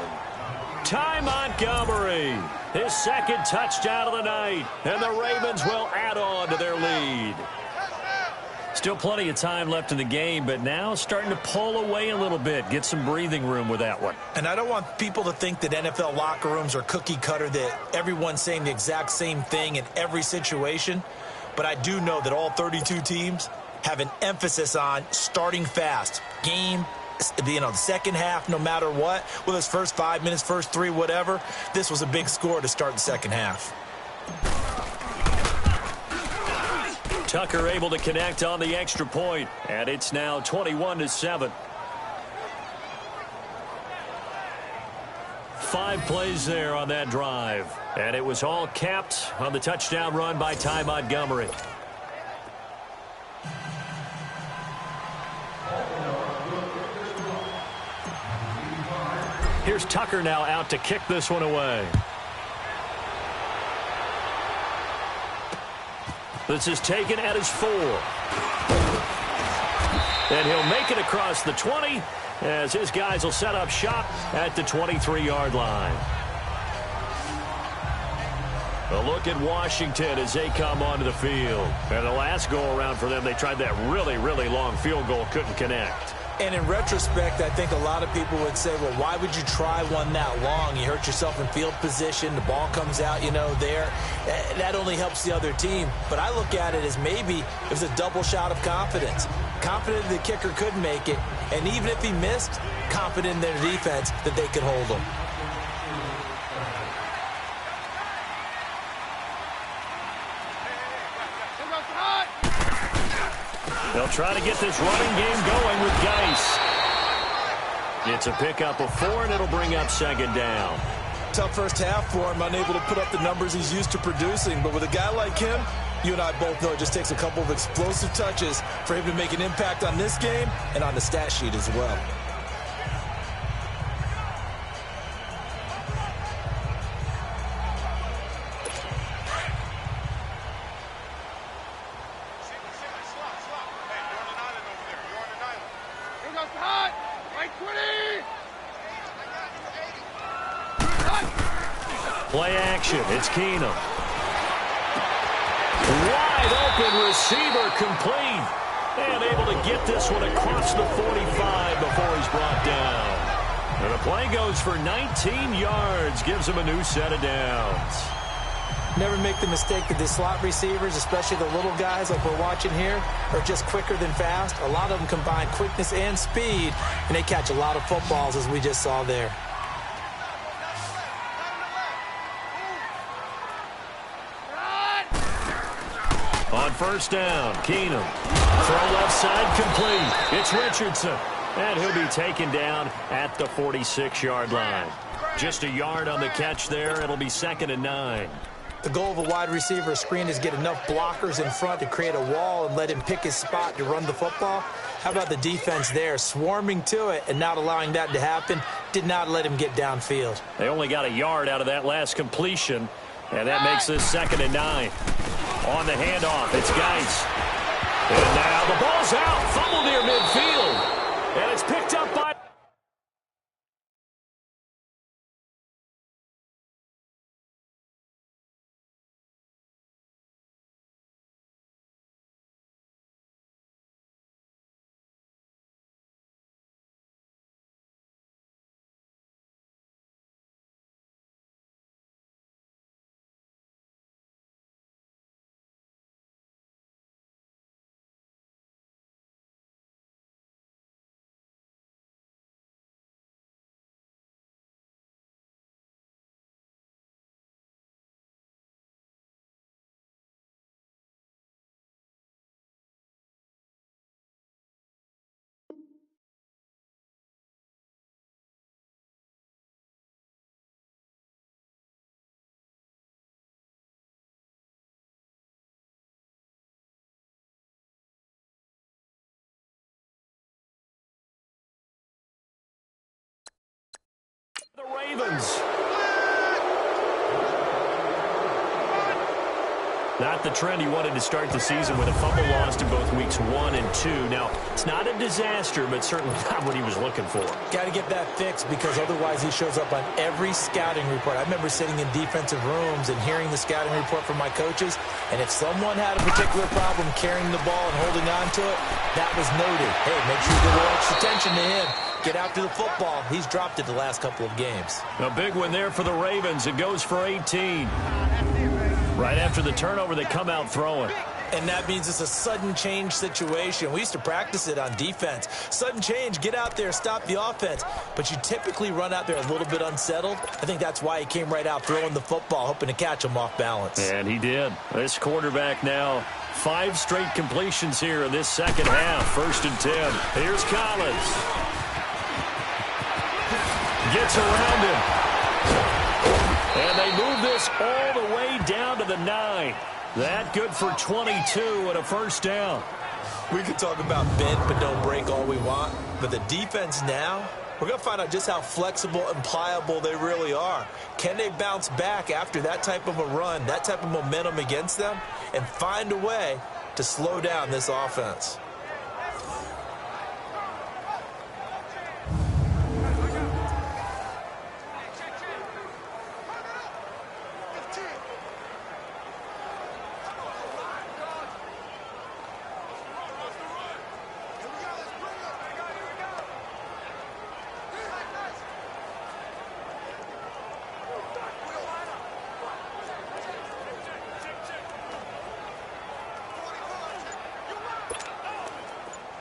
Speaker 1: Ty Montgomery, his 2nd touchdown of the night. And the Ravens will add on to their lead. Still plenty of time left in the game, but now starting to pull away a little bit. Get some breathing room with that one.
Speaker 2: And I don't want people to think that NFL locker rooms are cookie cutter, that everyone's saying the exact same thing in every situation. But I do know that all 32 teams have an emphasis on starting fast. Game, the second half, no matter what. Whether it's first 5 minutes, first 3, whatever. This was a big score to start the second half.
Speaker 1: Tucker able to connect on the extra point, and it's now 21-7. 5 plays there on that drive, and it was all capped on the touchdown run by Ty Montgomery. Here's Tucker now out to kick this one away. This is taken at his 4. And he'll make it across the 20 as his guys will set up shop at the 23-yard line. A look at Washington as they come onto the field. And the last go-around for them, they tried that really, really long field goal, couldn't connect.
Speaker 2: And in retrospect, I think a lot of people would say, well, why would you try one that long? You hurt yourself in field position. The ball comes out, there. That only helps the other team. But I look at it as maybe it was a double shot of confidence. Confident the kicker could make it. And even if he missed, confident in their defense that they could hold him.
Speaker 1: They'll try to get this running game going with Geis. It's a pickup of 4, and it'll bring up 2nd down.
Speaker 2: Tough first half for him, unable to put up the numbers he's used to producing. But with a guy like him, you and I both know it just takes a couple of explosive touches for him to make an impact on this game and on the stat sheet as well.
Speaker 1: Play action. It's Keenum. Wide open receiver complete. And able to get this one across the 45 before he's brought down. And the play goes for 19 yards. Gives him a new set of downs.
Speaker 2: Never make the mistake that the slot receivers, especially the little guys like we're watching here, are just quicker than fast. A lot of them combine quickness and speed, and they catch a lot of footballs, as we just saw there.
Speaker 1: On first down, Keenum. Throw left side complete. It's Richardson. And he'll be taken down at the 46-yard line. Just a yard on the catch there. It'll be 2nd and 9.
Speaker 2: The goal of a wide receiver screen is get enough blockers in front to create a wall and let him pick his spot to run the football. How about the defense there, swarming to it and not allowing that to happen? Did not let him get downfield.
Speaker 1: They only got a yard out of that last completion, and that makes this 2nd and 9. On the handoff, it's Geis. And now the ball's out, fumble near midfield, and it's picked up by... The Ravens. Not the trend he wanted to start the season with a fumble lost in both weeks 1 and 2. Now, it's not a disaster, but certainly not what he was looking for.
Speaker 2: Got to get that fixed because otherwise he shows up on every scouting report. I remember sitting in defensive rooms and hearing the scouting report from my coaches, and if someone had a particular problem carrying the ball and holding on to it, that was noted. Hey, make sure you give a little extra attention to him. Get after the football. He's dropped it the last couple of games.
Speaker 1: A big one there for the Ravens. It goes for 18. Right after the turnover, they come out throwing.
Speaker 2: And that means it's a sudden change situation. We used to practice it on defense. Sudden change, get out there, stop the offense. But you typically run out there a little bit unsettled. I think that's why he came right out throwing the football, hoping to catch him off balance.
Speaker 1: And he did. This quarterback now, 5 straight completions here in this second half. 1st and 10. Here's Collins. Gets around him. And they move this all the way down to the 9. That good for 22 and a 1st down.
Speaker 2: We can talk about bend but don't break all we want, but the defense now, we're going to find out just how flexible and pliable they really are. Can they bounce back after that type of a run, that type of momentum against them, and find a way to slow down this offense?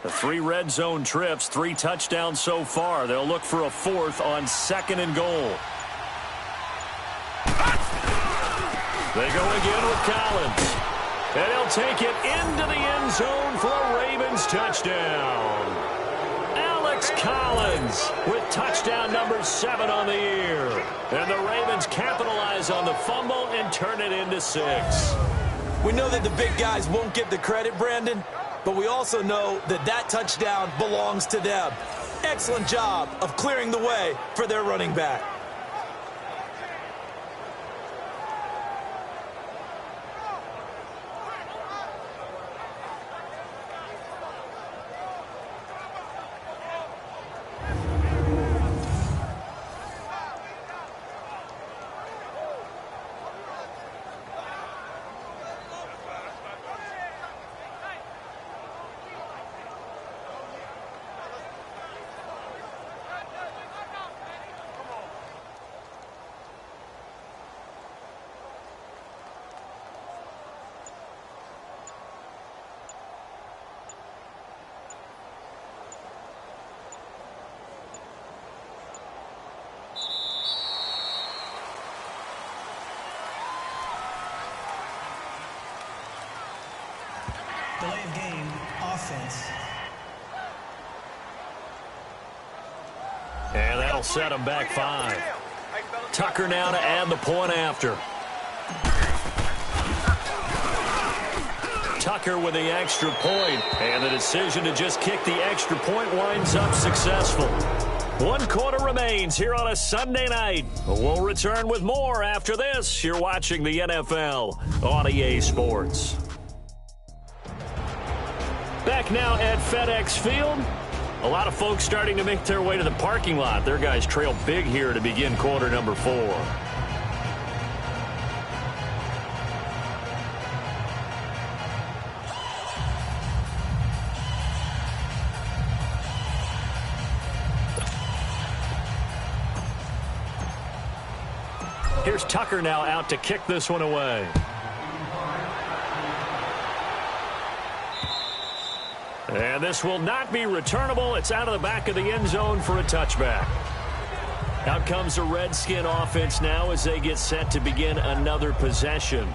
Speaker 1: The 3 red zone trips, 3 touchdowns so far. They'll look for a 4th on 2nd and goal. They go again with Collins. And he'll take it into the end zone for a Ravens touchdown. Alex Collins with touchdown number 7 on the year. And the Ravens capitalize on the fumble and turn it into 6.
Speaker 2: We know that the big guys won't get the credit, Brandon, but we also know that that touchdown belongs to them. Excellent job of clearing the way for their running back.
Speaker 3: Delay of game, offense.
Speaker 1: And that'll set them back 5. Tucker now to add the point after. Tucker with the extra point, and the decision to just kick the extra point winds up successful. 1 quarter remains here on a Sunday night. We'll return with more after this. You're watching the NFL on EA Sports. Back now at FedEx Field. A lot of folks starting to make their way to the parking lot. Their guys trail big here to begin quarter number 4. Here's Tucker now out to kick this one away. And this will not be returnable. It's out of the back of the end zone for a touchback. Out comes the Redskin offense now as they get set to begin another possession.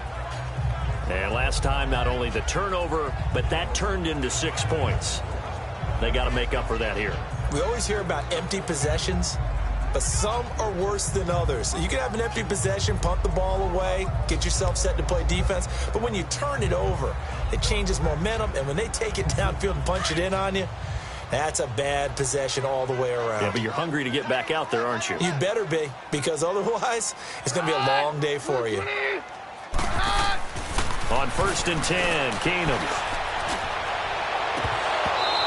Speaker 1: And last time, not only the turnover, but that turned into 6 points. They got to make up for that here.
Speaker 2: We always hear about empty possessions, but some are worse than others. You can have an empty possession, punt the ball away, get yourself set to play defense, but when you turn it over, it changes momentum, and when they take it downfield and punch it in on you, that's a bad possession all the way around.
Speaker 1: Yeah, but you're hungry to get back out there, aren't you?
Speaker 2: You better be, because otherwise, it's going to be a long day for you.
Speaker 1: On 1st and 10, Keenum.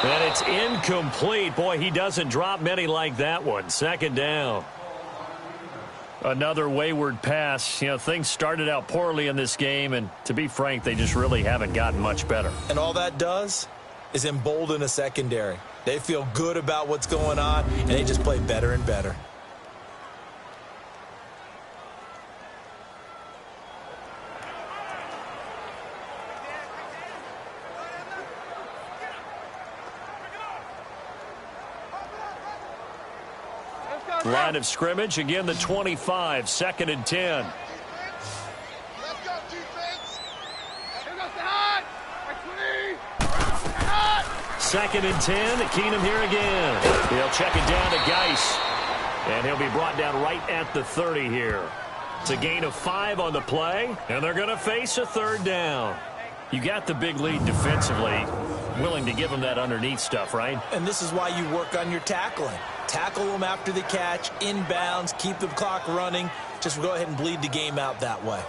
Speaker 1: And it's incomplete. Boy, he doesn't drop many like that one. 2nd down. Another wayward pass. You know, things started out poorly in this game, and to be frank, they just really haven't gotten much better.
Speaker 2: And all that does is embolden a secondary. They feel good about what's going on, and they just play better and better.
Speaker 1: Line of scrimmage, again the 25, 2nd and 10.
Speaker 4: Let's go, defense. Here goes the hot.
Speaker 1: 2nd and 10, Keenum here again. He'll check it down to Geis. And he'll be brought down right at the 30 here. It's a gain of 5 on the play, and they're going to face a 3rd down. You got the big lead defensively, willing to give them that underneath stuff, right?
Speaker 2: And this is why you work on your tackling. Tackle them after the catch, inbounds, keep the clock running. Just go ahead and bleed the game out that way.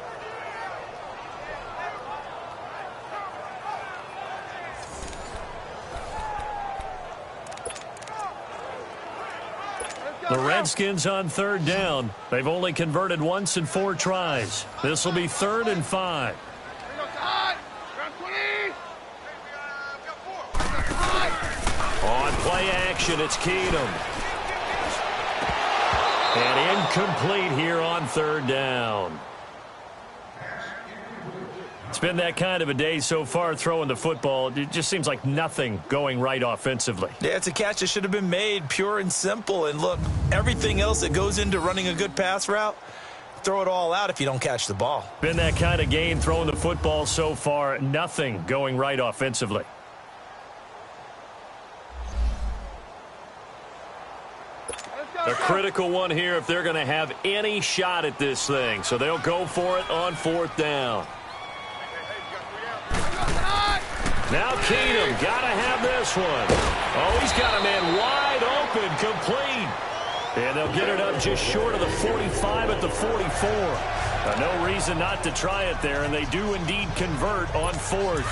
Speaker 1: The Redskins on 3rd down. They've only converted once in 4 tries. This will be 3rd and 5. On play action, it's Keenum. And incomplete here on 3rd down. It's been that kind of a day so far throwing the football. It just seems like nothing going right offensively.
Speaker 2: Yeah, it's a catch that should have been made, pure and simple. And look, everything else that goes into running a good pass route, throw it all out if you don't catch the ball.
Speaker 1: Been that kind of game throwing the football so far. Nothing going right offensively. A critical one here if they're going to have any shot at this thing. So they'll go for it on 4th down. Now Keenum, got to have this one. Oh, he's got a man wide open, complete. And they'll get it up just short of the 45 at the 44. No reason not to try it there, and they do indeed convert on 4th.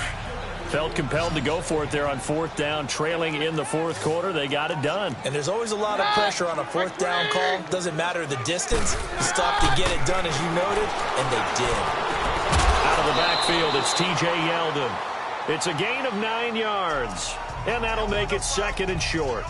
Speaker 1: Felt compelled to go for it there on 4th down, trailing in the 4th quarter. They got it done.
Speaker 2: And there's always a lot of pressure on a 4th down call. Doesn't matter the distance. You stop to get it done, as you noted, and they did.
Speaker 1: Out of the backfield, it's T.J. Yeldon. It's a gain of 9 yards, and that'll make it 2nd and short.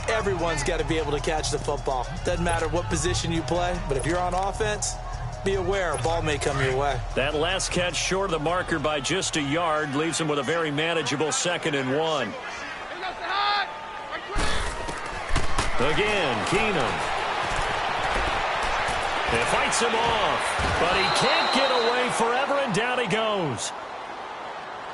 Speaker 2: Everyone's got to be able to catch the football. Doesn't matter what position you play, but if you're on offense, be aware a ball may come your way.
Speaker 1: That last catch short of the marker by just a yard leaves him with a very manageable 2nd and 1. Again, Keenum. He fights him off, but he can't get away forever, and down he goes.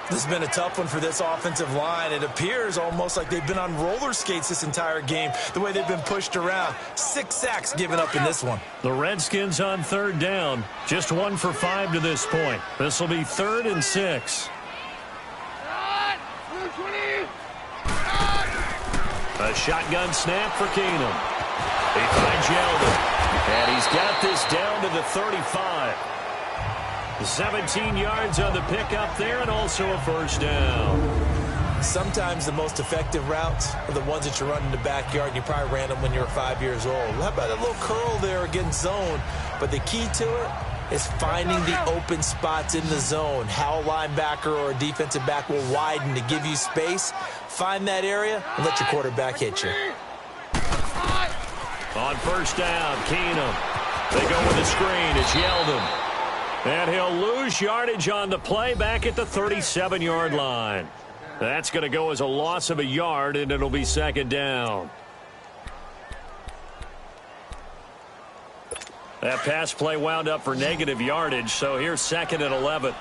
Speaker 2: This has been a tough one for this offensive line. It appears almost like they've been on roller skates this entire game, the way they've been pushed around. 6 sacks given up in this one.
Speaker 1: The Redskins on 3rd down. Just 1 for 5 to this point. This will be 3rd and 6. A shotgun snap for Keenum. He finds Yeldon. And he's got this down to the 35. 17 yards on the pickup there, and also a 1st down.
Speaker 2: Sometimes the most effective routes are the ones that you run in the backyard, and you probably ran them when you were 5 years old. How about a little curl there against zone? But the key to it is finding the open spots in the zone. How a linebacker or a defensive back will widen to give you space. Find that area and let your quarterback hit you.
Speaker 1: On 1st down, Keenum. They go with a screen. It's Yeldon. And he'll lose yardage on the play back at the 37-yard line. That's going to go as a loss of a yard, and it'll be 2nd down. That pass play wound up for negative yardage, so here's 2nd and 11.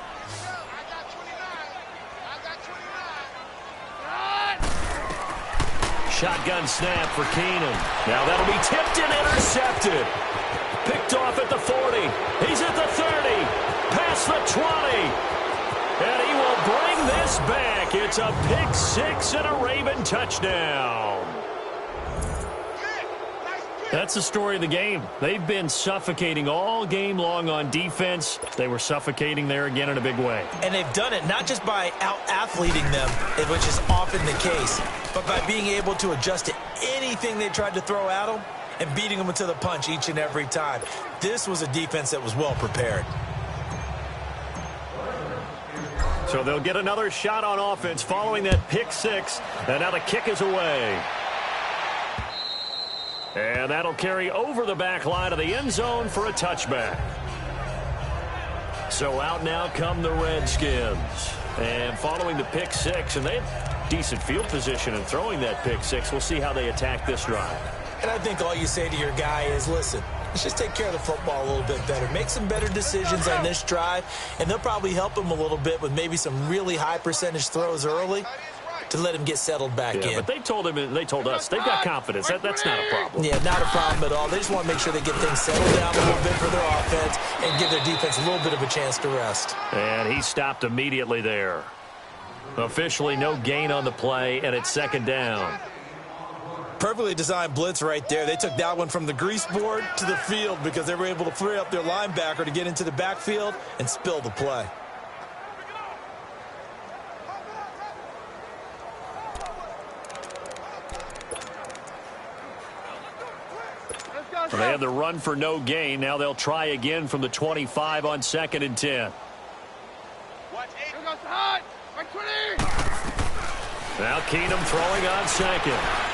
Speaker 1: Shotgun snap for Keenum. Now that'll be tipped and intercepted. Picked off at the 40. He's at the 30. Past the 20. And he will bring this back. It's a pick 6 and a Raven touchdown. That's the story of the game. They've been suffocating all game long on defense. They were suffocating there again in a big way.
Speaker 2: And they've done it not just by out-athleting them, which is often the case, but by being able to adjust to anything they tried to throw at them and beating them to the punch each and every time. This was a defense that was well prepared.
Speaker 1: So they'll get another shot on offense following that pick 6. And now the kick is away. And that'll carry over the back line of the end zone for a touchback. So out now come the Redskins. And following the pick 6, and they have decent field position in throwing that pick 6. We'll see how they attack this drive.
Speaker 2: And I think all you say to your guy is, listen, let's just take care of the football a little bit better. Make some better decisions on this drive, and they'll probably help him a little bit with maybe some really high percentage throws early to let him get settled back in.
Speaker 1: But they told us they've got confidence. That's not a problem.
Speaker 2: Yeah, not a problem at all. They just want to make sure they get things settled down a little bit for their offense and give their defense a little bit of a chance to rest.
Speaker 1: And he stopped immediately there. Officially no gain on the play, and it's 2nd down.
Speaker 2: Perfectly designed blitz right there. They took that one from the grease board to the field because they were able to free up their linebacker to get into the backfield and spill the play.
Speaker 1: Well, they had the run for no gain. Now they'll try again from the 25 on 2nd and 10. Now Keenum throwing on 2nd.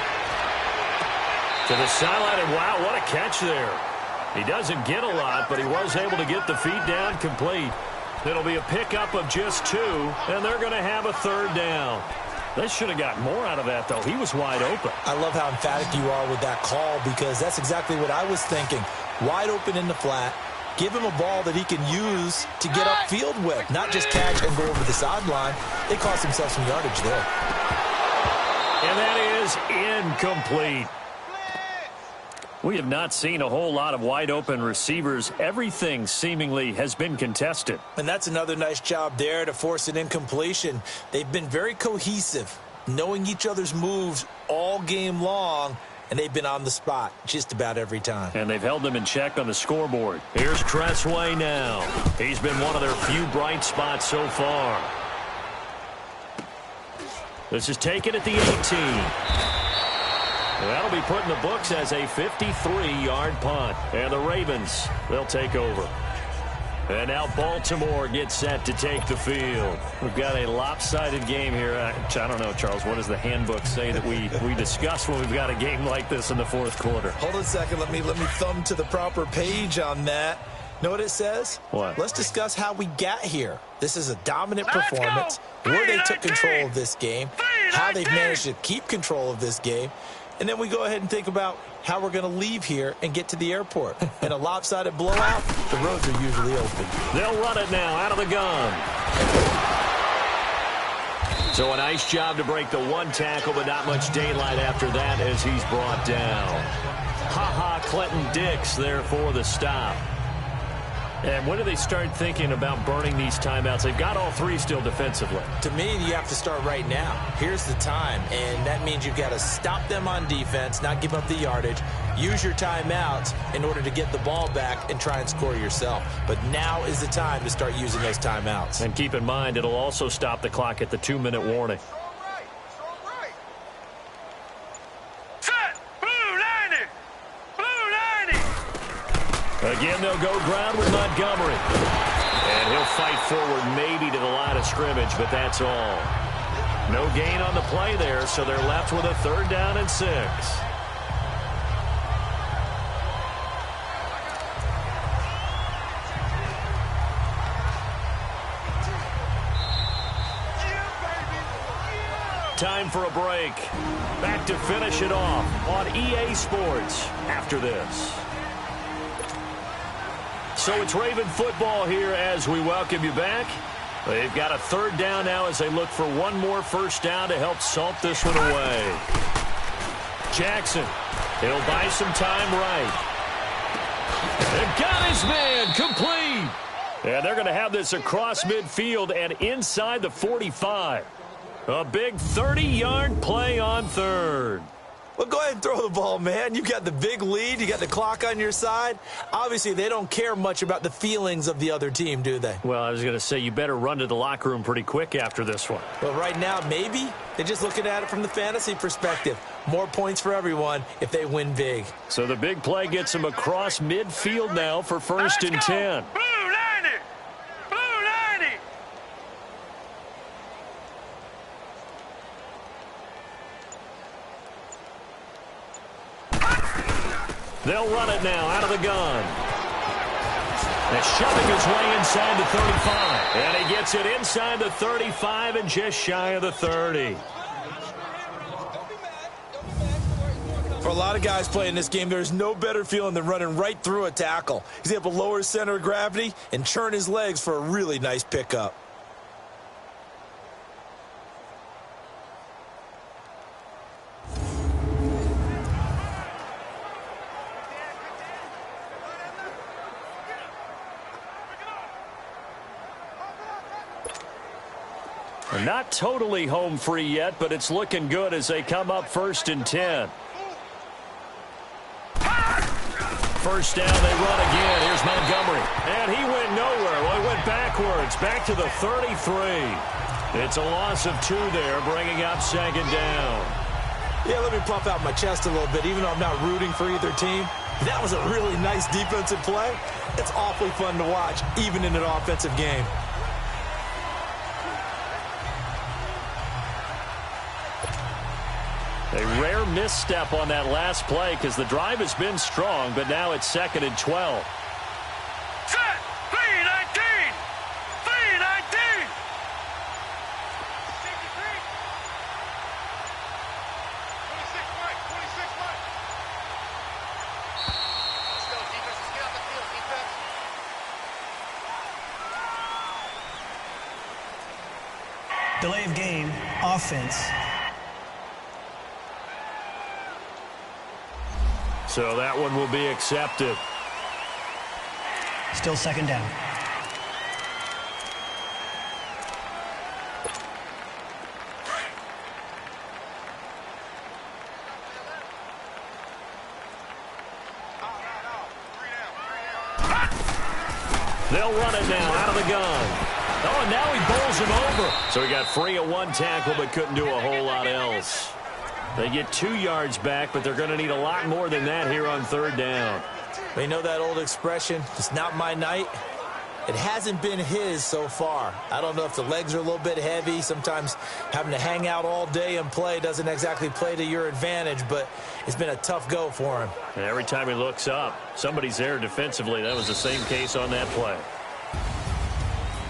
Speaker 1: To the sideline, and wow, what a catch there. He doesn't get a lot, but he was able to get the feet down complete. It'll be a pickup of just 2, and they're going to have a 3rd down. They should have got more out of that, though. He was wide open.
Speaker 2: I love how emphatic you are with that call because that's exactly what I was thinking. Wide open in the flat. Give him a ball that he can use to get upfield with, not just catch and go over the sideline. They cost themselves some yardage there. And
Speaker 1: that is incomplete. We have not seen a whole lot of wide-open receivers. Everything seemingly has been contested.
Speaker 2: And that's another nice job there to force an incompletion. They've been very cohesive, knowing each other's moves all game long, and they've been on the spot just about every time.
Speaker 1: And they've held them in check on the scoreboard. Here's Cressway now. He's been one of their few bright spots so far. This is taken at the 18. That'll be put in the books as a 53-yard punt. And the Ravens, they'll take over. And now Baltimore gets set to take the field. We've got a lopsided game here. I don't know, Charles, what does the handbook say that we discuss when we've got a game like this in the fourth quarter?
Speaker 2: Hold on a second. Let me thumb to the proper page on that. Know what it says?
Speaker 1: What?
Speaker 2: Let's discuss how we got here. This is a dominant performance, where they took control of this game, how they've managed to keep control of this game, and then we go ahead and think about how we're going to leave here and get to the airport. In a lopsided blowout, the roads are usually open.
Speaker 1: They'll run it now out of the gun. So a nice job to break the one tackle, but not much daylight after that as he's brought down. Ha-ha, Clinton Dix there for the stop. And when do they start thinking about burning these timeouts? They've got all three still defensively.
Speaker 2: To me, you have to start right now. Here's the time, and that means you've got to stop them on defense, not give up the yardage, use your timeouts in order to get the ball back and try and score yourself. But now is the time to start using those timeouts.
Speaker 1: And keep in mind, it'll also stop the clock at the 2-minute warning. Again, they'll go ground with Montgomery. And he'll fight forward maybe to the line of scrimmage, but that's all. No gain on the play there, so they're left with a 3rd down and 6. Time for a break. Back to finish it off on EA Sports after this. So it's Raven football here as we welcome you back. They've got a 3rd down now as they look for one more 1st down to help salt this one away. Jackson, he'll buy some time right. They've got his man complete. And they're going to have this across midfield and inside the 45. A big 30-yard play on 3rd.
Speaker 2: Well, go ahead and throw the ball, man. You got the big lead. You got the clock on your side. Obviously, they don't care much about the feelings of the other team, do they?
Speaker 1: Well, I was going to say, you better run to the locker room pretty quick after this one.
Speaker 2: Well, right now, maybe they're just looking at it from the fantasy perspective. More points for everyone if they win big.
Speaker 1: So the big play gets them across midfield now for 1st and 10. They'll run it now out of the gun. They're shoving his way inside the 35. And he gets it inside the 35 and just shy of the 30.
Speaker 2: For a lot of guys playing this game, there's no better feeling than running right through a tackle. He's able to lower his center of gravity and churn his legs for a really nice pickup.
Speaker 1: Not totally home free yet, but it's looking good as they come up 1st and 10. 1st down, they run again. Here's Montgomery. And he went nowhere. Well, he went backwards, back to the 33. It's a loss of 2 there, bringing up 2nd down.
Speaker 2: Yeah, let me puff out my chest a little bit, even though I'm not rooting for either team. That was a really nice defensive play. It's awfully fun to watch, even in an offensive game.
Speaker 1: A rare misstep on that last play because the drive has been strong, but now it's 2nd and 12.
Speaker 6: Set! 3-19! 3-19!
Speaker 4: Let's go, defense. Let's get out the field, defense.
Speaker 3: Delay of game, offense.
Speaker 1: So that one will be accepted.
Speaker 3: Still second down.
Speaker 1: They'll run it now out of the gun. Oh, and now he bowls him over. So he got free of one tackle but couldn't do a whole lot else. They get 2 yards back, but they're going to need a lot more than that here on third down.
Speaker 2: You know that old expression, it's not my night? It hasn't been his so far. I don't know if the legs are a little bit heavy. Sometimes having to hang out all day and play doesn't exactly play to your advantage, but it's been a tough go for him.
Speaker 1: And every time he looks up, somebody's there defensively. That was the same case on that play.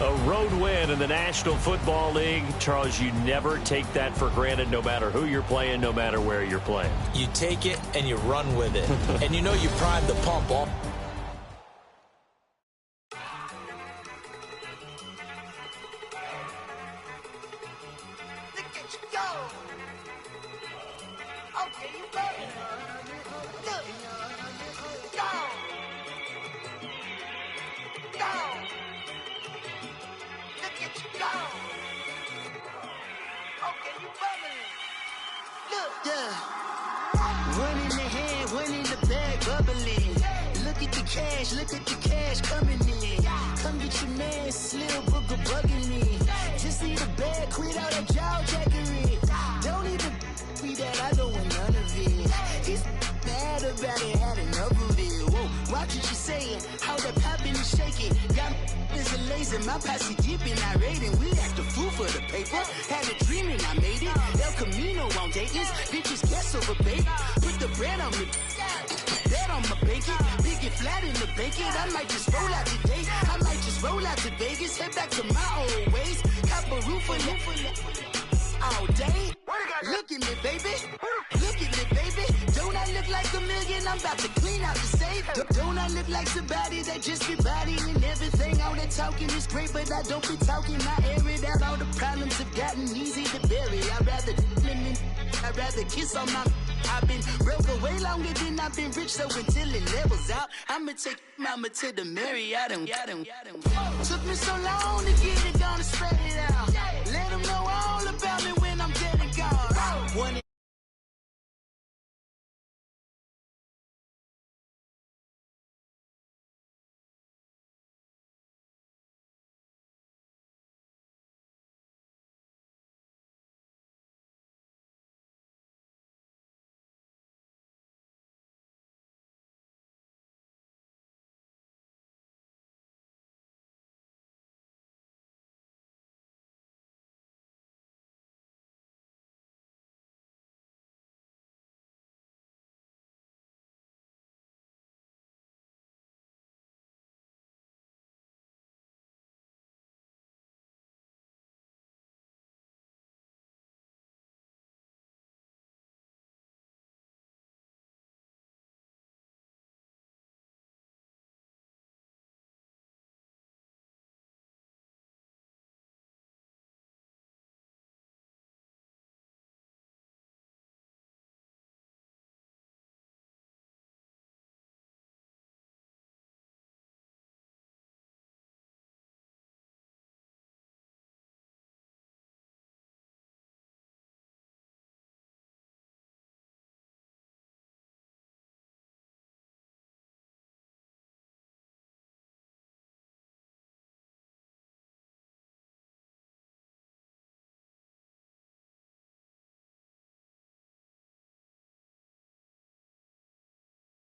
Speaker 1: A road win in the National Football League. Charles, you never take that for granted no matter who you're playing, no matter where you're playing.
Speaker 2: You take it and you run with it. And you know you primed the pump all.
Speaker 7: One in the hand, one in the bag, bubbling. Look at the cash coming in. Come get your man, Slim Booger bugging me. Just need a bag, quit all that jaw jackery. Don't even be that, I don't want none of it. He's mad about it, had enough of it. Whoa, watch what you saying, how that poppin' and shaking. Got is a lazy, my posse deep and I raiding. We act a fool for the paper. Had a dream and I made it. El Camino on Dayton's. Bitches guess over bait. Put the bread on me. That on my bacon. Big and flat in the bacon. I might just roll out today. I might just roll out to Vegas. Head back to my old ways. Cop a roof for all day. Look at me, baby. Look at me, baby. Don't I look like a million? I'm about to clean out the safe. Don't I look like somebody that just be bodying everything? All that talking is great, but I don't be talking. I air it out. All the problems have gotten easy to bury. I'd rather kiss on my. I've been broke way longer than I've been rich, so until it levels out, I'ma take mama to the Marriott and Took me so long to get it, gonna spread it out. Let them know all.